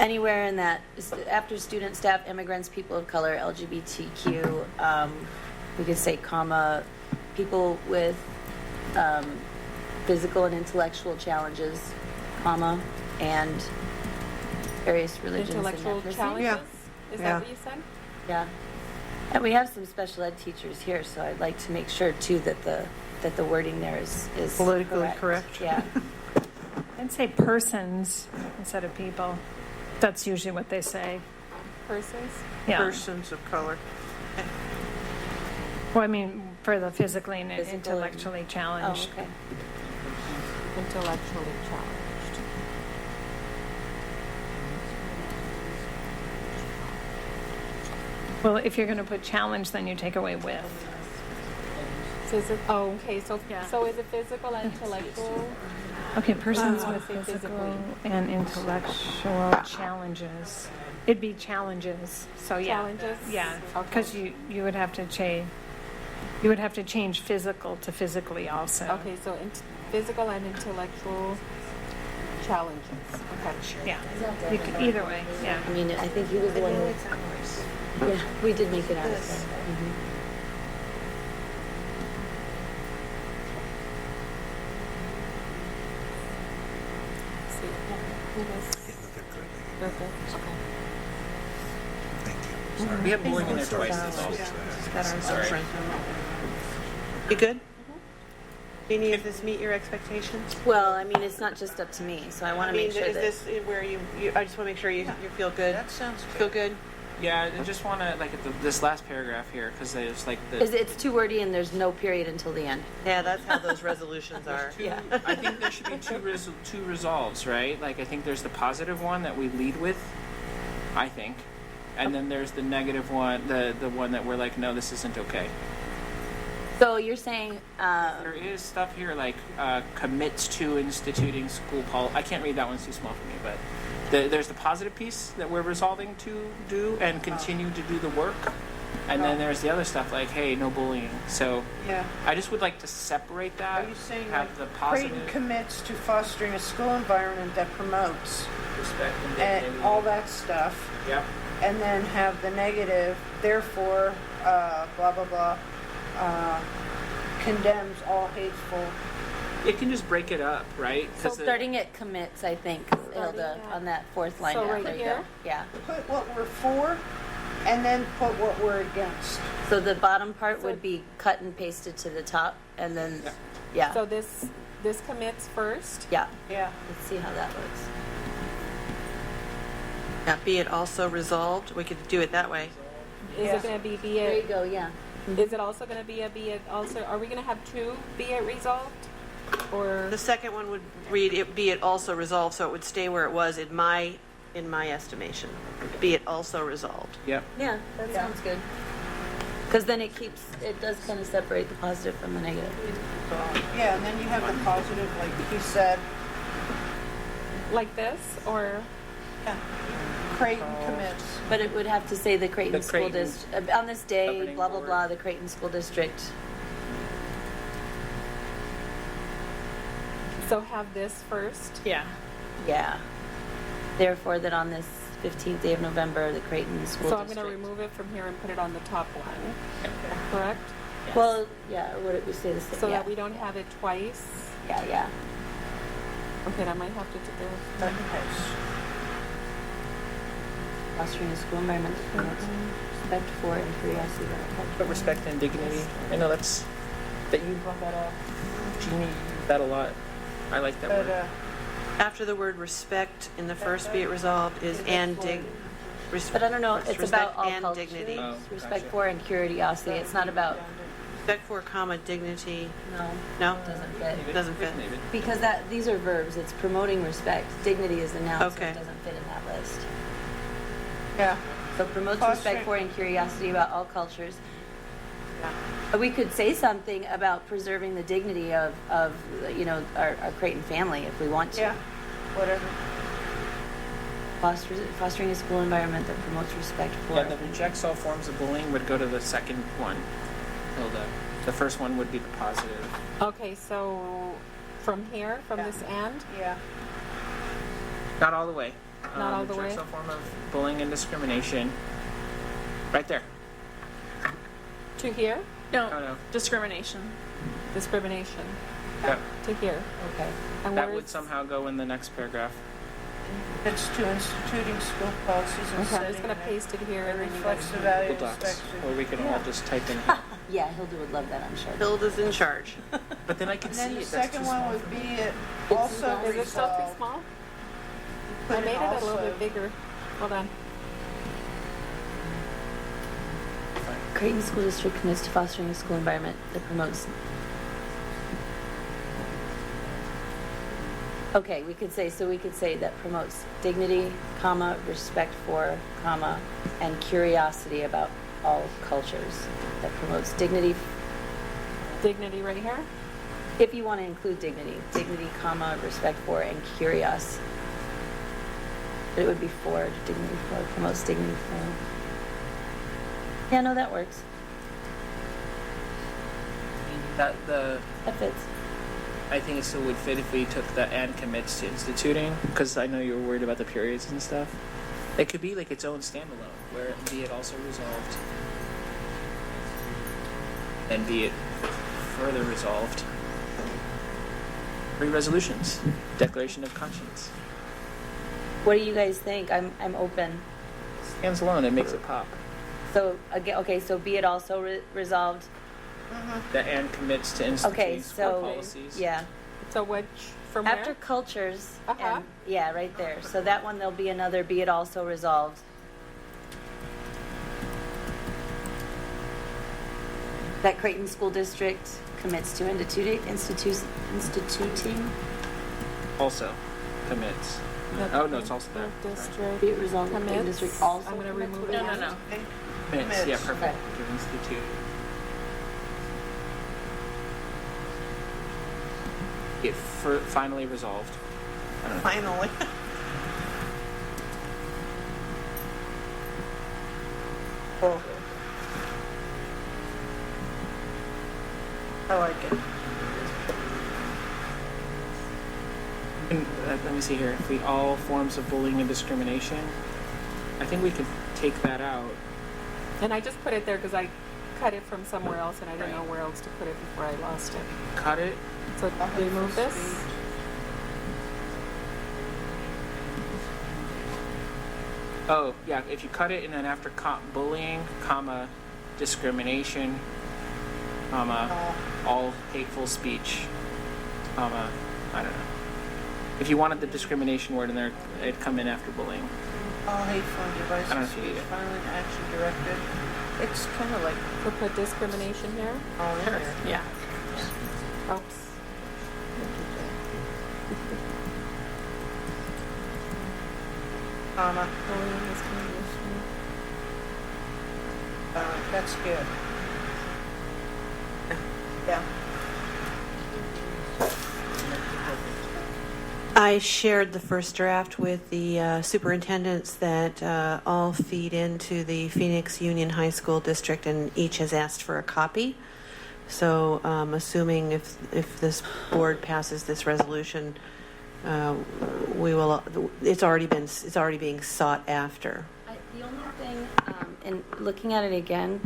Anywhere in that, after student, staff, immigrants, people of color, LGBTQ, we could say comma, people with physical and intellectual challenges, comma, and various religions. Intellectual and challenges? Yeah. Is Yeah. that what you said? Yeah. And we have some special ed teachers here, so I'd like to make sure too that the wording there is Politically correct. Yeah. I'd say persons instead of people. That's usually what they say. Persons? Yeah. Persons of color. Well, I mean, for the physically and Physical and- intellectually challenged. Oh, okay. Intellectually challenged. Well, if you're going to put challenge, then you take away with. Oh, okay, so Yeah. so is it physical and intellectual? Okay, persons Oh, with say physical physically. and intellectual challenges. It'd be challenges. So yeah. Challenges? Yeah, Okay. because you would have to change physical to physically also. Okay, so physical and intellectual challenges. Okay. Yeah. You could, either way. Yeah. I mean, I think he was the one who. Yeah, we did make it out of This. that. We have bullying in there twice. Sorry. You good? Any of this meet your expectations? Well, I mean, it's not just up to me, so I want to make sure is that. this where you I just want to make sure you feel good. That sounds good. Feel good? Yeah, I just want to, like, this last paragraph here, because there's, like, the... It's too wordy and there's no period until the end. Yeah, that's how those resolutions are. Yeah. I think there should be two resolves, right? Like, I think there's the positive one that we lead with, I think. And then there's the negative one, the one that we're like, no, this isn't okay. So you're saying, There is stuff here like commits to instituting school policy. I can't read that one's too small for me, but there's the positive piece that we're resolving to do and continue to do the work. And then there's the other stuff like, hey, no bullying. So Yeah. I just would like to separate that. Are you saying have like the positive Creighton commits to fostering a school environment that promotes respect and and dignity. all that stuff, Yep. and then have the negative, therefore, blah, blah, blah, condemns all hateful. It can just break it up, right? so 'Cause starting at commits, I think, Hilda, on that fourth line So down. right There you here? go. Yeah. Put what we're for, and then put what we're against. So the bottom part would be cut and pasted to the top, and then, yeah, So this commits first. yeah. Yeah. Let's see how that looks. Yeah, be it also resolved. We could do it that way. Is Yeah. it going to be There you it? go, yeah. Is it also going to be it also? Are we going to have two be it resolved? Or The second one would read it be it also resolved, so it would stay where it was in my estimation. Be it also resolved. Yep. Yeah, that sounds good. Because then it does kind of separate the positive from the negative. Yeah, and then you have the positive, like he said, like this or Creighton commits. But it would have to say the Creighton The School Creighton District, on this day, Governing blah, blah, Board. blah, the Creighton School District. so have this first. Yeah. Yeah. Therefore, that on this 15th day of November, the Creighton School So I'm going District. to remove it from here and put it on the top one. Correct. Well, yeah, or would it we say the same? So yeah. that we don't have it twice. Yeah, yeah. Okay, I might have to do this. Fostering a school environment that promotes respect for and curiosity about our culture. But respect and dignity. I know that you brought that up. Jeannie used that a lot. I like that But, word. After the word respect in the first be it resolved is and dig. But I don't know, it's respect about all and cultures, dignity. Oh, respect gotcha. for and curiosity. It's not about, Respect for, comma, dignity. no, No? doesn't fit. Doesn't fit. Maybe. Because these are verbs, it's promoting respect. Dignity is the noun, so Okay. it doesn't fit in that list. Yeah. So promotes Fostering- respect for and curiosity about all cultures. We could say something about preserving the dignity of our Creighton family if we want to. Yeah, whatever. Fostering a school environment that promotes respect for. Yeah, the rejects all forms of bullying would go to the second one, Hilda. The first one would be the positive. Okay, so from here, from this end, Yeah. Not all the way. Not all the rejects way? all form of bullying and discrimination. Right there. to here, No, Oh, no. discrimination. discrimination. Yep. To here. Okay. And That where would is- somehow go in the next paragraph. It's to instituting school policies and Okay, I'm setting. just going to paste it here. It and then you reflects guys- the value Google of Docs, inspection. or we can all just type in. Yeah, Hilda would love that, I'm sure. Hilda's in charge. But then I can And see then the it. That's second too one small would for be me. it also Is it still too resolved. small? Put I made it a little also. bit bigger. Hold on. Creighton School District commits to fostering a school environment that promotes. Okay, we could say that promotes dignity, comma, respect for, comma, and curiosity about all cultures. That promotes dignity, Dignity right here. if you want to include dignity, comma, respect for, and curiosity. But it would be for, dignity for, promotes dignity for. Yeah, no, that works. That fits. I think it still would fit if we took the and commits to instituting, because I know you were worried about the periods and stuff. It could be like its own standalone, where be it also resolved, and be it further resolved. 3 resolutions. Declaration of conscience. What do you guys think? I'm open. Stands alone, it makes it pop. So again, okay, so be it also resolved. That and commits to instituting Okay, school so policies. yeah. So which, from After where? cultures, Uh-huh. and, yeah, right there. So that one, there'll be another, be it also resolved. That Creighton School District commits to instituting. Also commits. Oh, no, it's also there. District. Be it resolved, the Creighton Commits. District also I'm gonna commits remove with it. that? No. Commits, yeah, Commits. perfect. To institute. It finally resolved. I don't know. Finally. Cool. I like it. And, let me see here. If we all forms of bullying and discrimination, I think we could take that out. And I just put it there because I cut it from somewhere else and I didn't know where else to put it before I lost it. Cut it. So remove this. Oh, yeah. If you cut it and then after bullying, comma, discrimination, comma, all hateful speech, comma, I don't know. If you wanted the discrimination word in there, it'd come in after bullying. All hateful I don't know devices, if you need speech, it. violent action directed. It's kind of like So put discrimination here. all in there. Yeah. Oops. Comma. Bullying, discrimination. That's good. Yeah. I shared the first draft with the superintendents that all feed into the Phoenix Union High School District, and each has asked for a copy. So, assuming if this board passes this resolution, we will. It's already being sought after. The only thing, in looking at it again,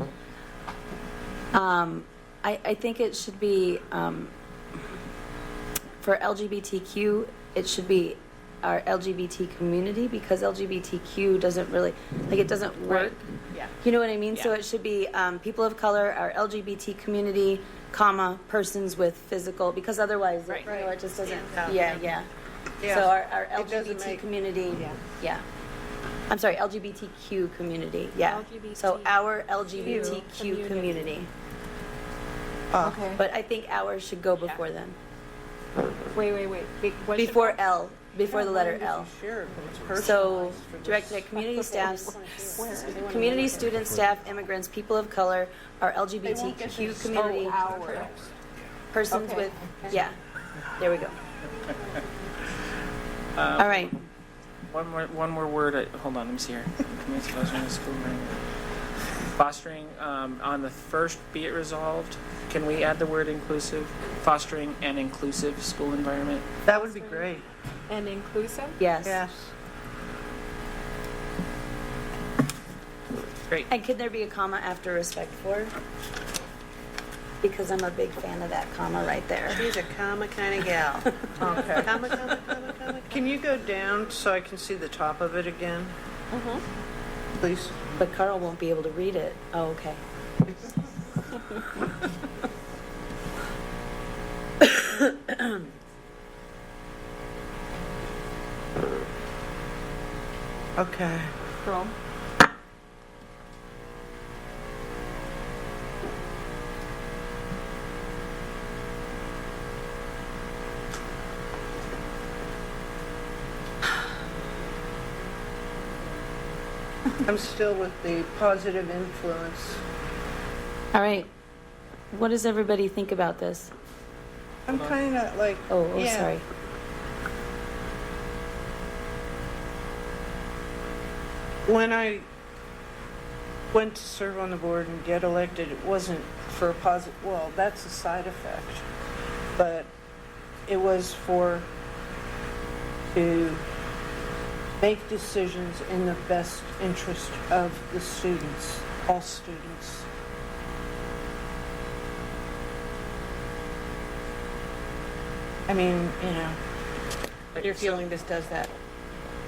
I think it should be, for LGBTQ, it should be our LGBT community, because LGBTQ doesn't really, like, it doesn't work. Yeah. You know what I mean? So Yeah. it should be people of color, our LGBT community, comma, persons with physical, because otherwise, Right. you know, it just doesn't, Stands out, yeah, yeah. yeah. Yeah. So our It doesn't LGBT make- community, yeah. yeah. I'm sorry, LGBTQ community, yeah. So our LGBTQ community. Okay. But I think ours should go before them. Wait. What should Before go? L, before the letter L. Sure, but it's So, personalized for this. directed at community staffs, Where? community students, staff, immigrants, people of color, our LGBTQ community, Our. persons Okay. with, yeah, there we go. All right, One more word. Hold on, let me see here. Commits fostering the school environment. Fostering, on the first, be it resolved, can we add the word inclusive? Fostering an inclusive school environment. That would be great. And inclusive? yes. Yes. Great. And could there be a comma after respect for? Because I'm a big fan of that comma right there. She's a comma kind of gal. Okay. Comma. Can you go down so I can see the top of it again? Please. But Carl won't be able to read it. Oh, okay. Okay. Scroll. I'm still with the positive influence. All right. What does everybody think about this? I'm kind of like, Oh, yeah. sorry. When I went to serve on the board and get elected, it wasn't for a positive, well, that's a side effect. But it was to make decisions in the best interest of the students, all students. I mean, you know. But you're feeling this does that?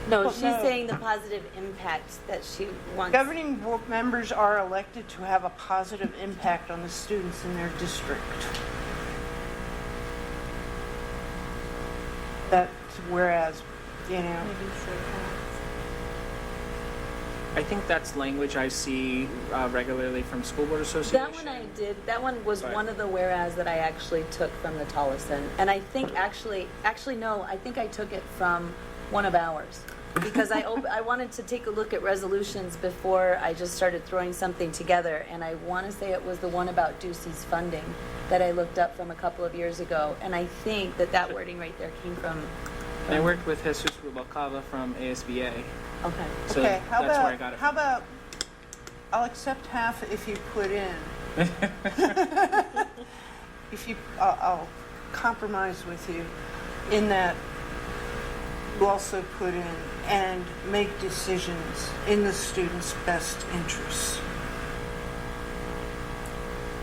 No, Well, she's no. saying the positive impact that she wants. Governing board members are elected to have a positive impact on the students in their district. That's whereas, you know. I think that's language I see regularly from school board association. That one I did. That one was Right. one of the whereas that I actually took from the Tolleson. And I think actually no, I think I took it from one of ours. Because I wanted to take a look at resolutions before I just started throwing something together. And I want to say it was the one about Ducey's funding that I looked up from a couple of years ago. And I think that wording right there came from. I worked with Jesus Rubalcava from ASBA. Okay. So Okay, how that's about, where I got it how from. about, I'll accept half if you put in. If you, I'll compromise with you in that you also put in and make decisions in the student's best interests.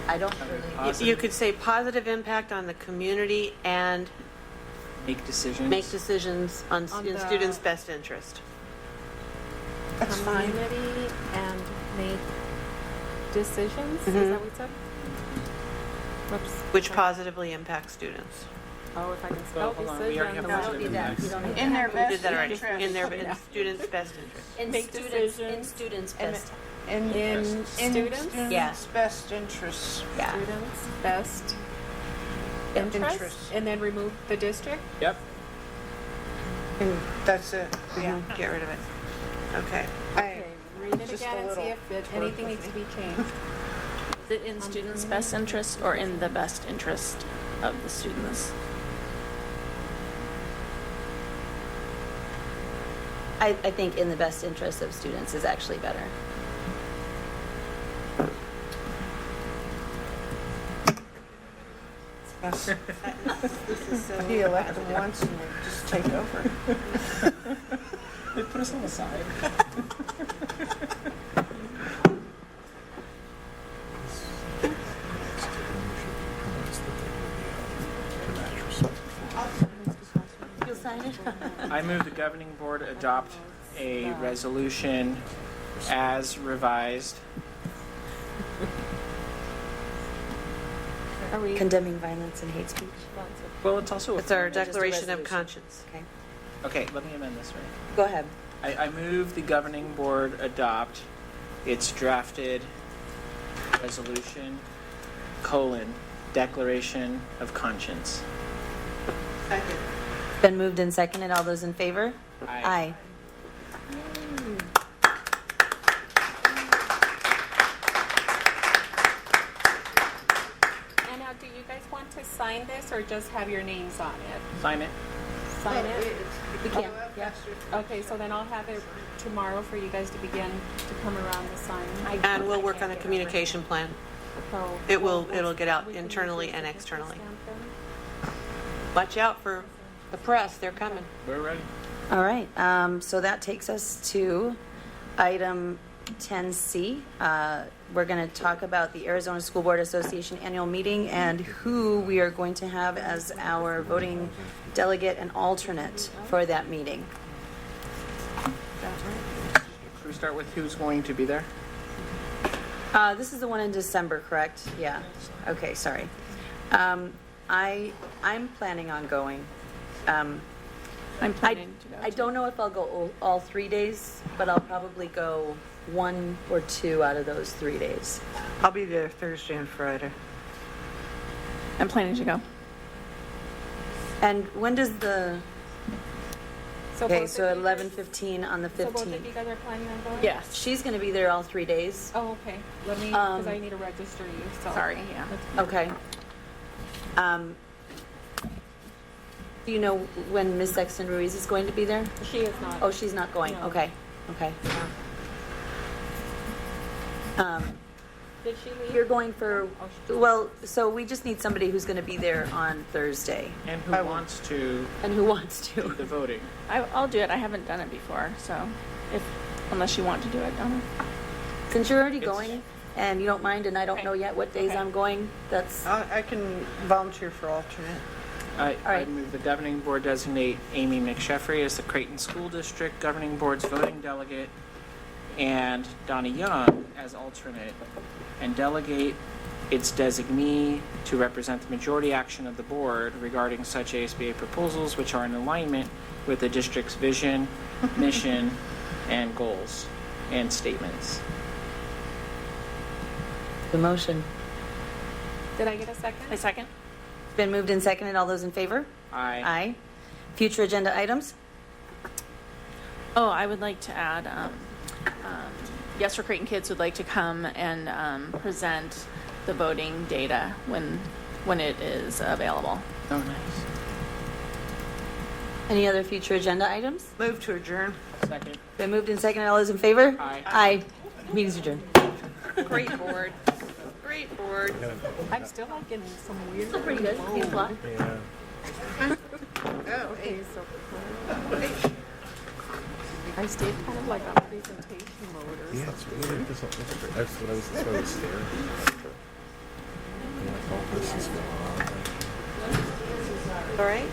I don't really. You could say positive impact on the community and Make decisions. make decisions in the- students' best interest. That's fine. Community and make decisions, is Mhm. that what we said? Whoops. Which Sorry. positively impacts students. Oh, if I can Well, spell hold on, we already decision. have positive impacts. In their We best did that already. interest. In their students' best interest. In Make students, decisions. in students' And- best. In students? Yeah. best interests. Yeah. Students' best Interest. interest, and then remove the district? Yep. And that's it. Yeah. Get rid of it. Okay. Okay, read it Just again a and see little if work anything with needs to me. be changed. Is it in students' best interest or in the best interest of the students? I think in the best interest of students is actually better. Yes. He elected them once and they just take over. They put us on the side. You'll sign it? I move the governing board adopt a resolution as revised. Are we? Condemning violence and hate speech. Well, it's also It's our just a declaration of resolution. conscience. Okay. Okay, let me amend this right. Go ahead. I move the governing board adopt its drafted resolution, declaration of conscience. Been moved and seconded. All those in favor? Aye. And now, do you guys want to sign this or just have your names on it? Sign it. Sign it? We can. Yeah. Okay, so then I'll have it tomorrow for you guys to begin to come around to sign. And we'll work on the communication plan. So It'll get out we can internally use and this externally. stamp then? Watch out for the press, they're coming. We're ready. All right. So that takes us to item 10C. We're going to talk about the Arizona School Board Association annual meeting and who we are going to have as our voting delegate and alternate for that meeting. Should we start with who's going to be there? This is the one in December, correct? Yeah. Okay, sorry. I'm planning on going. I'm planning to go. I don't know if I'll go all 3 days, but I'll probably go 1 or 2 out of those 3 days. I'll be there Thursday and Friday. I'm planning to go. And when does the? So Okay, both so of you guys- 11:15 on the So both of 15th. you guys are planning on going? Yes. She's going to be there all 3 days. Oh, okay. Let me, because I need to register you, so. Sorry, yeah. Okay. Do you know when Ms. Sexton Ruiz is going to be there? She is not. Oh, she's not going. No. Okay. Okay. Did she leave? You're going for, well, so we just need somebody who's going to be there on Thursday. And who wants to And who wants do to. the voting? I'll do it. I haven't done it before, so unless you want to do it, Donna. Since you're already It's- going and you don't mind, and I don't know yet what days Okay. I'm going, that's, I can volunteer for alternate. I right. move the governing board designate Amy McSheffrey as the Creighton School District Governing Board's voting delegate and Donna Young as alternate, and delegate its designee to represent the majority action of the board regarding such ASBA proposals which are in alignment with the district's vision, mission, and goals and statements. the motion. Did I get a second? A second? Been moved and seconded. All those in favor? Aye. Aye. Future agenda items? Oh, I would like to add, Yes for Creighton Kids would like to come and present the voting data when it is available. Oh, nice. Any other future agenda items? Move to adjourn. Second. Been moved and seconded. All those in favor? Aye. Aye. Meeting's adjourned. Great board. Great board. I'm still like getting some weird. Still pretty good. flow. Seems a lot. Oh, Okay, hey. so I stayed kind of like on presentation mode or Yeah, it's really difficult. That's what I was staring at. I'm like, oh, this is going on. All right.